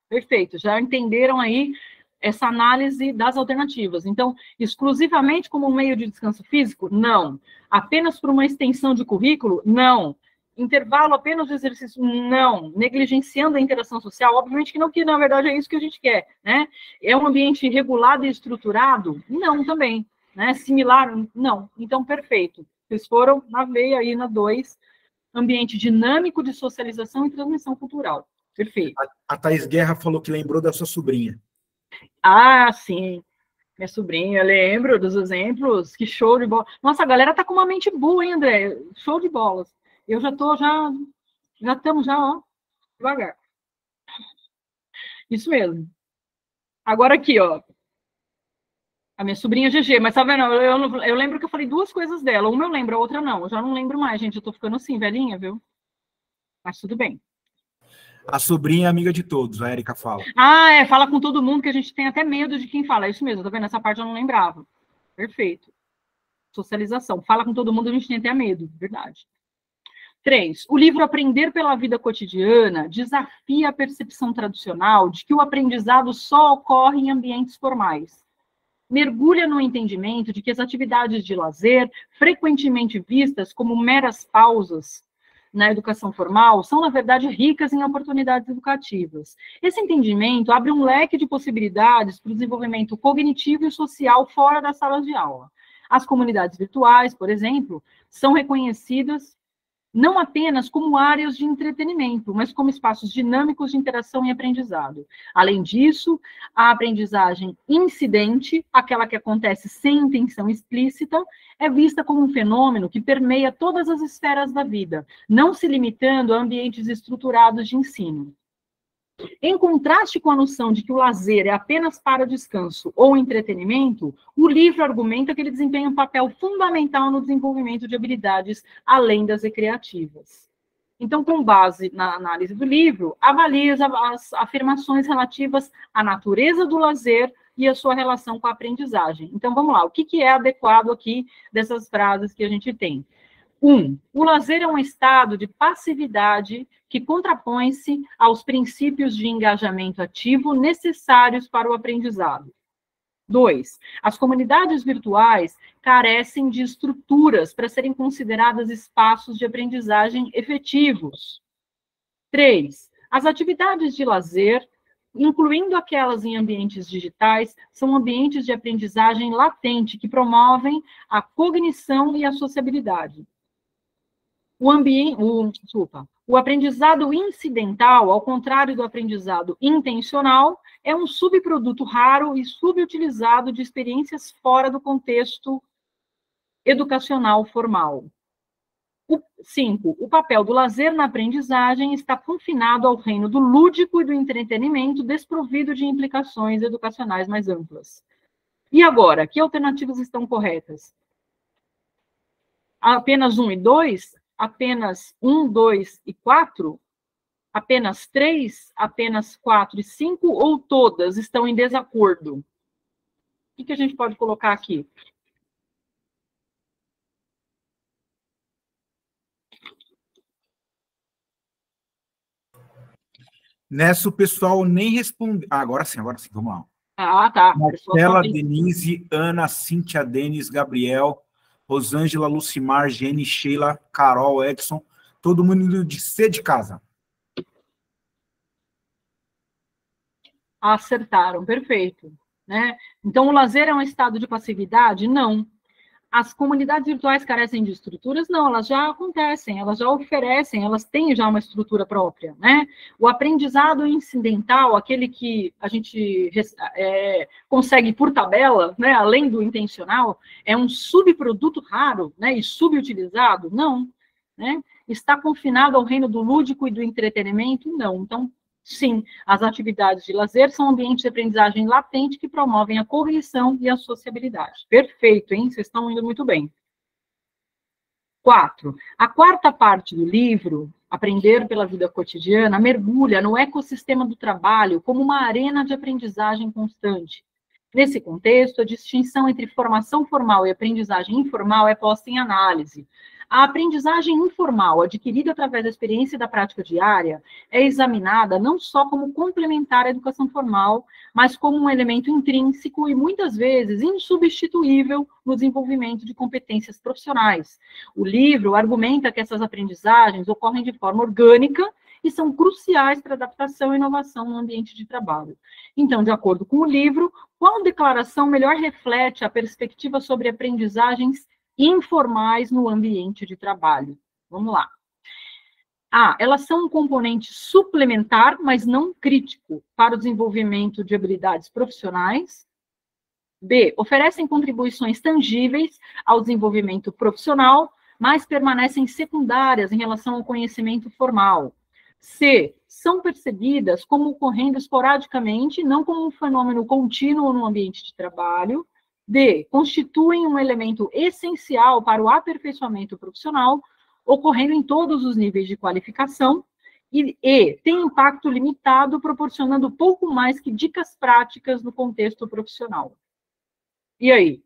Perfeito. Já entenderam aí essa análise das alternativas. Então, exclusivamente como um meio de descanso físico? Não. Apenas por uma extensão de currículo? Não. Intervalo apenas de exercício? Não. Negligenciando a interação social? Obviamente que não, que na verdade é isso que a gente quer, né? É um ambiente regulado e estruturado? Não, também. Né? Similar? Não. Então, perfeito. Vocês foram na veia aí, na 2, ambiente dinâmico de socialização e transmissão cultural. Perfeito. A Thaís Guerra falou que lembrou da sua sobrinha. Ah, sim. Minha sobrinha, eu lembro dos exemplos, que show de bola. Nossa, a galera tá com uma mente boa, hein, André? Show de bolas. Eu já estamos, ó, devagar. Isso mesmo. Agora aqui, ó. A minha sobrinha GG, mas tá vendo? Eu lembro que eu falei 2 coisas dela. Uma eu lembro, a outra não. Eu já não lembro mais, gente. Eu tô ficando assim, velhinha, viu? Mas tudo bem. A sobrinha é amiga de todos, a Érica fala. Fala com todo mundo, que a gente tem até medo de quem fala. É isso mesmo, tá vendo? Essa parte eu não lembrava. Perfeito. Socialização. Fala com todo mundo, a gente tem até medo. Verdade. 3. O livro Aprender pela Vida Cotidiana desafia a percepção tradicional de que o aprendizado só ocorre em ambientes formais. Mergulha no entendimento de que as atividades de lazer, frequentemente vistas como meras pausas na educação formal, são, na verdade, ricas em oportunidades educativas. Esse entendimento abre um leque de possibilidades para o desenvolvimento cognitivo e social fora das salas de aula. As comunidades virtuais, por exemplo, são reconhecidas não apenas como áreas de entretenimento, mas como espaços dinâmicos de interação e aprendizado. Além disso, a aprendizagem incidente, aquela que acontece sem intenção explícita, é vista como um fenômeno que permeia todas as esferas da vida, não se limitando a ambientes estruturados de ensino. Em contraste com a noção de que o lazer é apenas para descanso ou entretenimento, o livro argumenta que ele desempenha um papel fundamental no desenvolvimento de habilidades além das recreativas. Então, com base na análise do livro, avalie as afirmações relativas à natureza do lazer e a sua relação com a aprendizagem. Então, vamos lá, o que é adequado aqui dessas frases que a gente tem? 1. O lazer é um estado de passividade que contrapõe-se aos princípios de engajamento ativo necessários para o aprendizado. 2. As comunidades virtuais carecem de estruturas para serem consideradas espaços de aprendizagem efetivos. 3. As atividades de lazer, incluindo aquelas em ambientes digitais, são ambientes de aprendizagem latente que promovem a cognição e a sociabilidade. O aprendizado incidental, ao contrário do aprendizado intencional, é um subproduto raro e subutilizado de experiências fora do contexto educacional formal. 5. O papel do lazer na aprendizagem está confinado ao reino do lúdico e do entretenimento, desprovido de implicações educacionais mais amplas. E agora, que alternativas estão corretas? Apenas 1 e 2? Apenas 1, 2 e 4? Apenas 3? Apenas 4 e 5? Ou todas estão em desacordo? O que a gente pode colocar aqui? Nessa o pessoal nem responde. Agora sim, vamos lá. Ah, tá. Marcela, Denise, Ana, Cíntia, Denis, Gabriel, Rosângela, Lucimar, Jenny, Sheila, Carol, Edson, todo mundo indo de C de casa. Acertaram, perfeito. Né? Então, o lazer é um estado de passividade? Não. As comunidades virtuais carecem de estruturas? Não, elas já acontecem, elas já oferecem, elas têm já uma estrutura própria, né? O aprendizado incidental, aquele que a gente consegue por tabela, né, além do intencional, é um subproduto raro, né, e subutilizado? Não, né? Está confinado ao reino do lúdico e do entretenimento? Não. Então, sim, as atividades de lazer são ambientes de aprendizagem latente que promovem a cognição e a sociabilidade. Perfeito, hein? Vocês estão indo muito bem. 4. A quarta parte do livro, Aprender pela Vida Cotidiana, mergulha no ecossistema do trabalho como uma arena de aprendizagem constante. Nesse contexto, a distinção entre formação formal e aprendizagem informal é posta em análise. A aprendizagem informal, adquirida através da experiência e da prática diária, é examinada não só como complementar à educação formal, mas como um elemento intrínseco e, muitas vezes, insubstituível no desenvolvimento de competências profissionais. O livro argumenta que essas aprendizagens ocorrem de forma orgânica e são cruciais para a adaptação e inovação no ambiente de trabalho. Então, de acordo com o livro, qual declaração melhor reflete a perspectiva sobre aprendizagens informais no ambiente de trabalho? Vamos lá. A. Elas são um componente suplementar, mas não crítico, para o desenvolvimento de habilidades profissionais. B. Oferecem contribuições tangíveis ao desenvolvimento profissional, mas permanecem secundárias em relação ao conhecimento formal. C. São percebidas como ocorrendo esporadicamente, não como um fenômeno contínuo no ambiente de trabalho. D. Constituem um elemento essencial para o aperfeiçoamento profissional, ocorrendo em todos os níveis de qualificação. E. Tem impacto limitado, proporcionando pouco mais que dicas práticas no contexto profissional. E aí?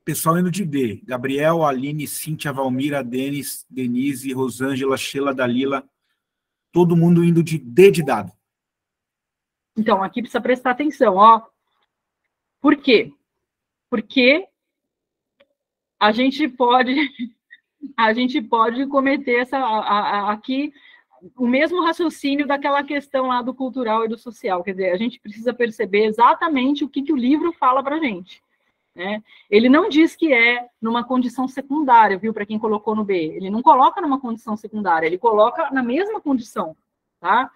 Pessoal indo de D. Gabriel, Aline, Cíntia, Valmira, Denis, Denise, Rosângela, Sheila, Dalila. Todo mundo indo de D de dado. Então, aqui precisa prestar atenção, ó. Por quê? Porque a gente pode cometer aqui o mesmo raciocínio daquela questão lá do cultural e do social. Quer dizer, a gente precisa perceber exatamente o que o livro fala para a gente. né? Ele não diz que é numa condição secundária, viu, para quem colocou no B. Ele não coloca numa condição secundária, ele coloca na mesma condição, tá?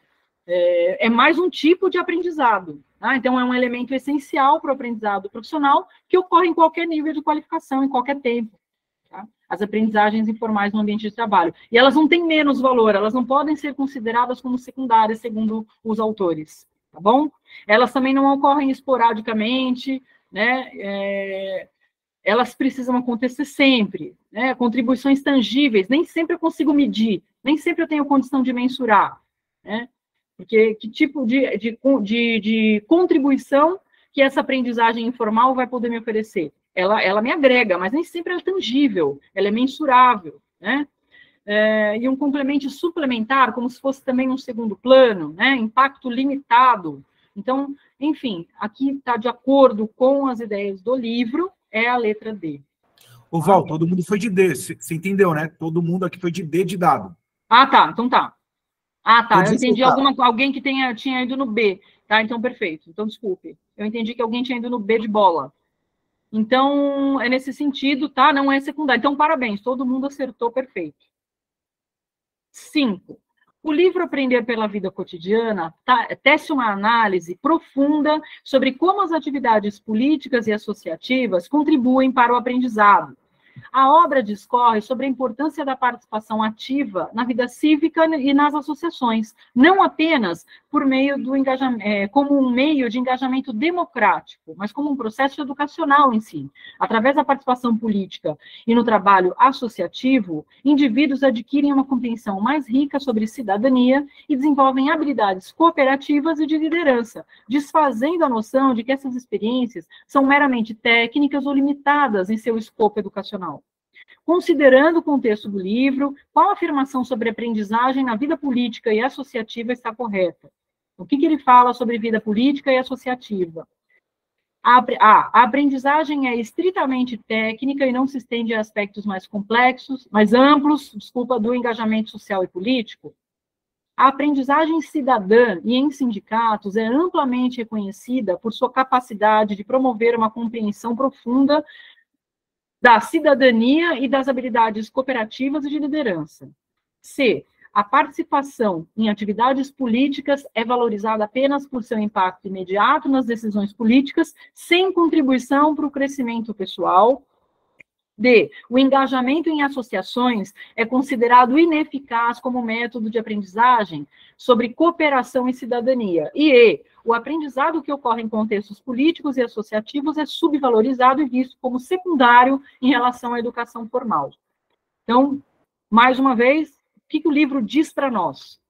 É mais um tipo de aprendizado, tá? Então, é um elemento essencial para o aprendizado profissional que ocorre em qualquer nível de qualificação, em qualquer tempo. Tá? As aprendizagens informais no ambiente de trabalho. E elas não têm menos valor, elas não podem ser consideradas como secundárias, segundo os autores, tá bom? Elas também não ocorrem esporadicamente, né? Elas precisam acontecer sempre, né? Contribuições tangíveis, nem sempre eu consigo medir, nem sempre eu tenho condição de mensurar, né? Porque que tipo de contribuição que essa aprendizagem informal vai poder me oferecer? Ela me agrega, mas nem sempre é tangível, ela é mensurável, né? E um complemento suplementar, como se fosse também um segundo plano, né? Impacto limitado. Então, enfim, aqui está de acordo com as ideias do livro, é a letra D. Ô, Val, todo mundo foi de D, você entendeu, né? Todo mundo aqui foi de D de dado. Ah, tá, então tá. Ah, tá, eu entendi alguém que tinha ido no B, tá? Então, perfeito. Então, desculpe. Eu entendi que alguém tinha ido no B de bola. Então, é nesse sentido, tá? Não é secundário. Então, parabéns, todo mundo acertou perfeito. 5. O livro Aprender pela Vida Cotidiana tece uma análise profunda sobre como as atividades políticas e associativas contribuem para o aprendizado. A obra discorre sobre a importância da participação ativa na vida cívica e nas associações, não apenas por meio do engajamento, como um meio de engajamento democrático, mas como um processo educacional em si. Através da participação política e no trabalho associativo, indivíduos adquirem uma compreensão mais rica sobre cidadania e desenvolvem habilidades cooperativas e de liderança, desfazendo a noção de que essas experiências são meramente técnicas ou limitadas em seu escopo educacional. Considerando o contexto do livro, qual afirmação sobre aprendizagem na vida política e associativa está correta? O que ele fala sobre vida política e associativa? A aprendizagem é estritamente técnica e não se estende a aspectos mais complexos, mais amplos, do engajamento social e político. A aprendizagem cidadã e em sindicatos é amplamente reconhecida por sua capacidade de promover uma compreensão profunda da cidadania e das habilidades cooperativas e de liderança. C. A participação em atividades políticas é valorizada apenas por seu impacto imediato nas decisões políticas, sem contribuição para o crescimento pessoal. D. O engajamento em associações é considerado ineficaz como método de aprendizagem sobre cooperação e cidadania. E E. O aprendizado que ocorre em contextos políticos e associativos é subvalorizado e visto como secundário em relação à educação formal. Então, mais uma vez, o que o livro diz para nós?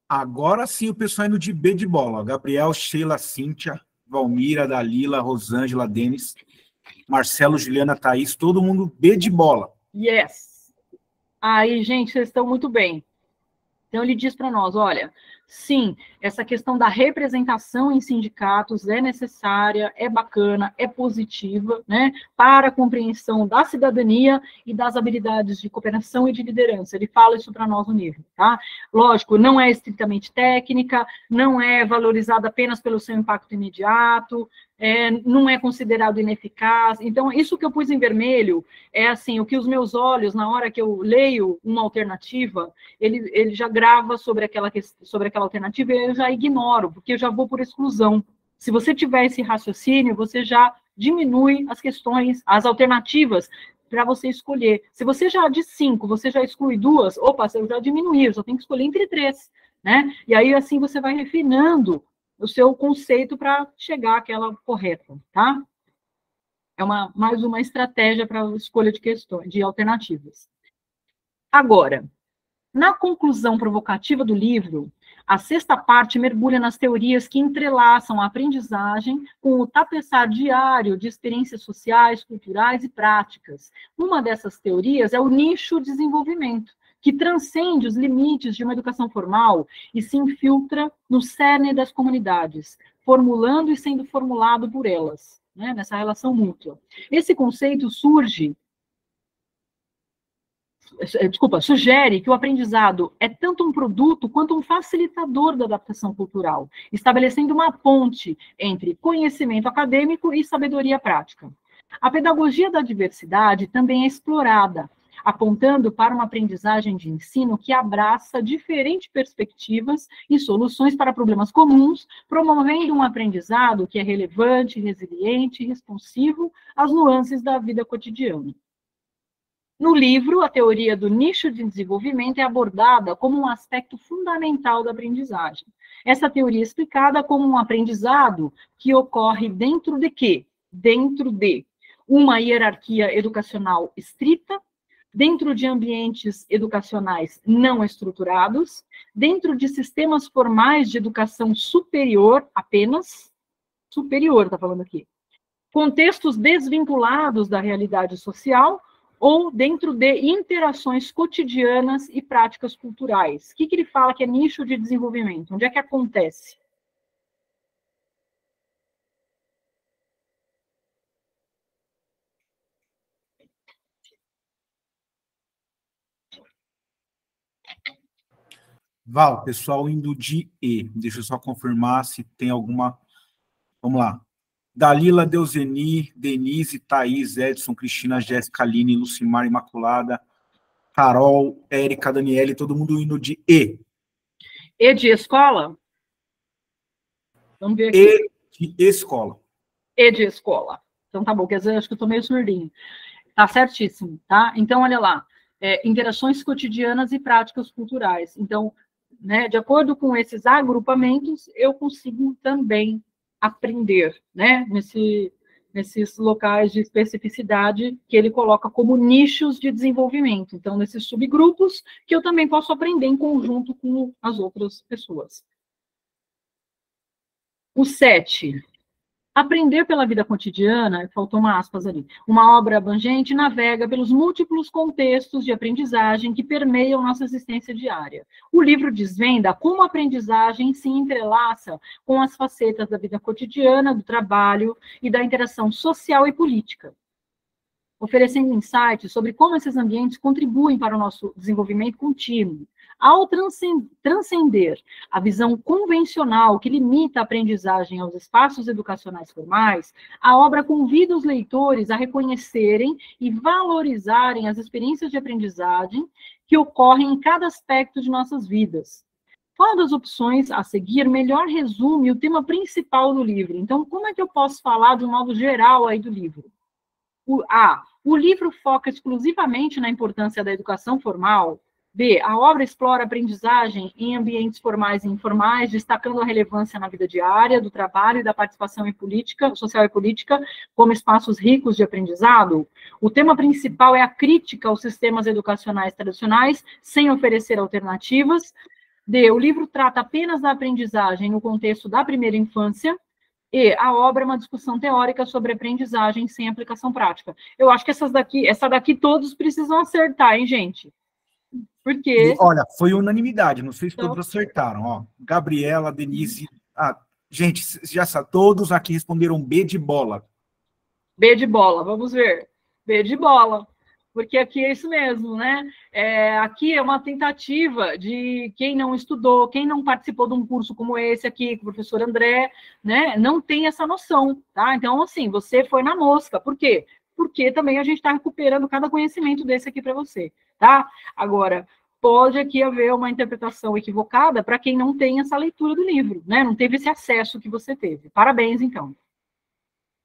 Agora sim o pessoal indo de B de bola. Gabriel, Sheila, Cíntia, Valmira, Dalila, Rosângela, Denis, Marcelo, Juliana, Thaís, todo mundo B de bola. Yes. Aí, gente, vocês estão muito bem. Então, ele diz para nós, olha, sim, essa questão da representação em sindicatos é necessária, é bacana, é positiva, né, para a compreensão da cidadania e das habilidades de cooperação e de liderança. Ele fala isso para nós no livro, tá? Lógico, não é estritamente técnica, não é valorizada apenas pelo seu impacto imediato, não é considerado ineficaz. Então, isso que eu pus em vermelho é assim, o que os meus olhos, na hora que eu leio uma alternativa, ele já grava sobre aquela alternativa e eu já ignoro, porque eu já vou por exclusão. Se você tiver esse raciocínio, você já diminui as questões, as alternativas para você escolher. Se você já de 5, você já exclui 2, opa, eu já diminuí, eu só tenho que escolher entre 3, né? E aí, assim, você vai refinando o seu conceito para chegar àquela correta, tá? É mais uma estratégia para a escolha de questões, de alternativas. Agora, na conclusão provocativa do livro, a sexta parte mergulha nas teorias que entrelaçam a aprendizagem com o tapeçar diário de experiências sociais, culturais e práticas. Uma dessas teorias é o nicho desenvolvimento, que transcende os limites de uma educação formal e se infiltra no cerne das comunidades, formulando e sendo formulado por elas, né, nessa relação mútua. Esse conceito sugere que o aprendizado é tanto um produto quanto um facilitador da adaptação cultural, estabelecendo uma ponte entre conhecimento acadêmico e sabedoria prática. A pedagogia da diversidade também é explorada, apontando para uma aprendizagem de ensino que abraça diferentes perspectivas e soluções para problemas comuns, promovendo um aprendizado que é relevante, resiliente e responsivo às nuances da vida cotidiana. No livro, a teoria do nicho de desenvolvimento é abordada como um aspecto fundamental da aprendizagem. Essa teoria é explicada como um aprendizado que ocorre dentro de quê? Dentro de uma hierarquia educacional estrita, dentro de ambientes educacionais não estruturados, dentro de sistemas formais de educação superior apenas, superior, está falando aqui, contextos desvinculados da realidade social, ou dentro de interações cotidianas e práticas culturais. O que ele fala que é nicho de desenvolvimento? Onde é que acontece? Val, pessoal indo de E. Deixa eu só confirmar se tem alguma... Vamos lá. Dalila, Deuseni, Denise, Thaís, Edson, Cristina, Jéssica, Aline, Lucimar, Imaculada, Carol, Érica, Daniele, todo mundo indo de E. E de escola? Vamos ver aqui. E de escola. E de escola. Então tá bom, quer dizer, acho que eu tô meio surdinho. Tá certíssimo, tá? Então, olha lá. Interações cotidianas e práticas culturais. Então, né, de acordo com esses agrupamentos, eu consigo também aprender, né, nesses locais de especificidade que ele coloca como nichos de desenvolvimento. Então, nesses subgrupos, que eu também posso aprender em conjunto com as outras pessoas. O 7. Aprender pela vida cotidiana, faltou uma aspas ali, uma obra abrangente navega pelos múltiplos contextos de aprendizagem que permeiam nossa existência diária. O livro desvenda como a aprendizagem se entrelaça com as facetas da vida cotidiana, do trabalho e da interação social e política, oferecendo insights sobre como esses ambientes contribuem para o nosso desenvolvimento contínuo. Ao transcender a visão convencional que limita a aprendizagem aos espaços educacionais formais, a obra convida os leitores a reconhecerem e valorizarem as experiências de aprendizagem que ocorrem em cada aspecto de nossas vidas. Qual das opções a seguir melhor resume o tema principal do livro? Então, como é que eu posso falar de um modo geral aí do livro? O livro foca exclusivamente na importância da educação formal. B, a obra explora a aprendizagem em ambientes formais e informais, destacando a relevância na vida diária, do trabalho e da participação em política, social e política, como espaços ricos de aprendizado. O tema principal é a crítica aos sistemas educacionais tradicionais, sem oferecer alternativas. D, o livro trata apenas da aprendizagem no contexto da primeira infância. E a obra é uma discussão teórica sobre aprendizagem sem aplicação prática. Eu acho que essa daqui todos precisam acertar, hein, gente? Porque... Olha, foi unanimidade, não sei se todos acertaram, ó. Gabriela, Denise... gente, já sabe, todos aqui responderam B de bola. B de bola, vamos ver. B de bola. Porque aqui é isso mesmo, né? Aqui é uma tentativa de quem não estudou, quem não participou de um curso como esse aqui, com o professor André, né? Não tem essa noção, tá? Então, assim, você foi na mosca. Por quê? Porque também a gente está recuperando cada conhecimento desse aqui para você, tá? Agora, pode aqui haver uma interpretação equivocada para quem não tem essa leitura do livro, né? Não teve esse acesso que você teve. Parabéns, então.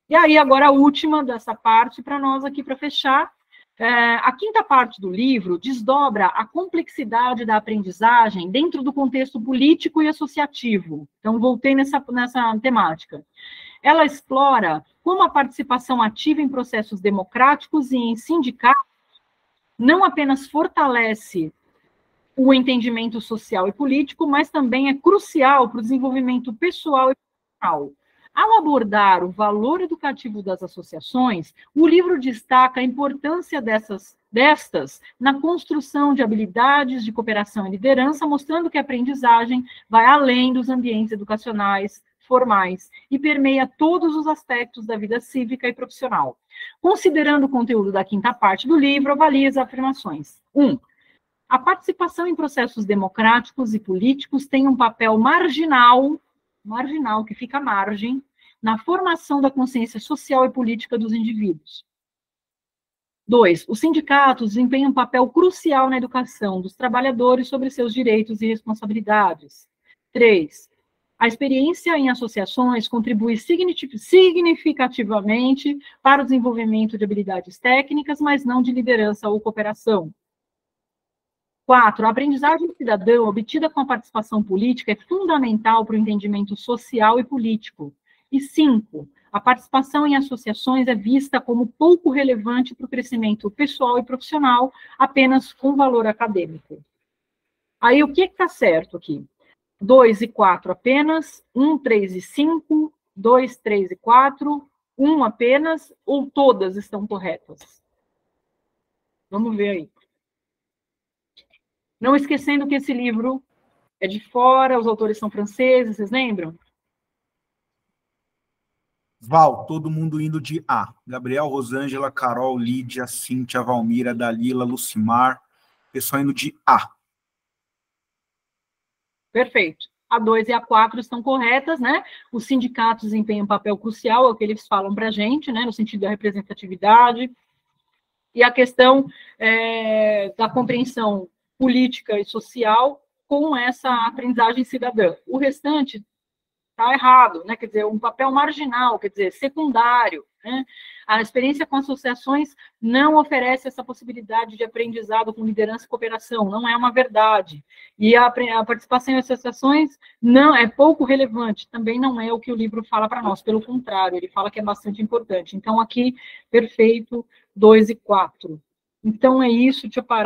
E aí, agora a última dessa parte para nós aqui, para fechar. A quinta parte do livro desdobra a complexidade da aprendizagem dentro do contexto político e associativo. Então, voltei nessa temática. Ela explora como a participação ativa em processos democráticos e em sindicatos não apenas fortalece o entendimento social e político, mas também é crucial para o desenvolvimento pessoal e profissional. Ao abordar o valor educativo das associações, o livro destaca a importância destas na construção de habilidades de cooperação e liderança, mostrando que a aprendizagem vai além dos ambientes educacionais formais e permeia todos os aspectos da vida cívica e profissional. Considerando o conteúdo da quinta parte do livro, avalie as afirmações. 1. A participação em processos democráticos e políticos tem um papel marginal, que fica à margem, na formação da consciência social e política dos indivíduos. 2. Os sindicatos desempenham um papel crucial na educação dos trabalhadores sobre seus direitos e responsabilidades. 3. A experiência em associações contribui significativamente para o desenvolvimento de habilidades técnicas, mas não de liderança ou cooperação. 4. A aprendizagem cidadã obtida com a participação política é fundamental para o entendimento social e político. E 5. A participação em associações é vista como pouco relevante para o crescimento pessoal e profissional, apenas com valor acadêmico. Aí, o que está certo aqui? 2 e 4 apenas, 1, 3 e 5, 2, 3 e 4, 1 apenas, ou todas estão corretas? Vamos ver aí. Não esquecendo que esse livro é de fora, os autores são franceses, vocês lembram? Val, todo mundo indo de A. Gabriel, Rosângela, Carol, Lídia, Cíntia, Valmira, Dalila, Lucimar. Pessoal indo de A. Perfeito. A 2 e a 4 estão corretas, né? Os sindicatos desempenham um papel crucial, é o que eles falam para a gente, né? No sentido da representatividade. E a questão da compreensão política e social com essa aprendizagem cidadã. O restante está errado, né? Quer dizer, um papel marginal, quer dizer, secundário, né? A experiência com associações não oferece essa possibilidade de aprendizado com liderança e cooperação, não é uma verdade. E a participação em associações não é pouco relevante, também não é o que o livro fala para nós, pelo contrário, ele fala que é bastante importante. Então, aqui, perfeito, 2 e 4. Então, é isso, deixa eu parar.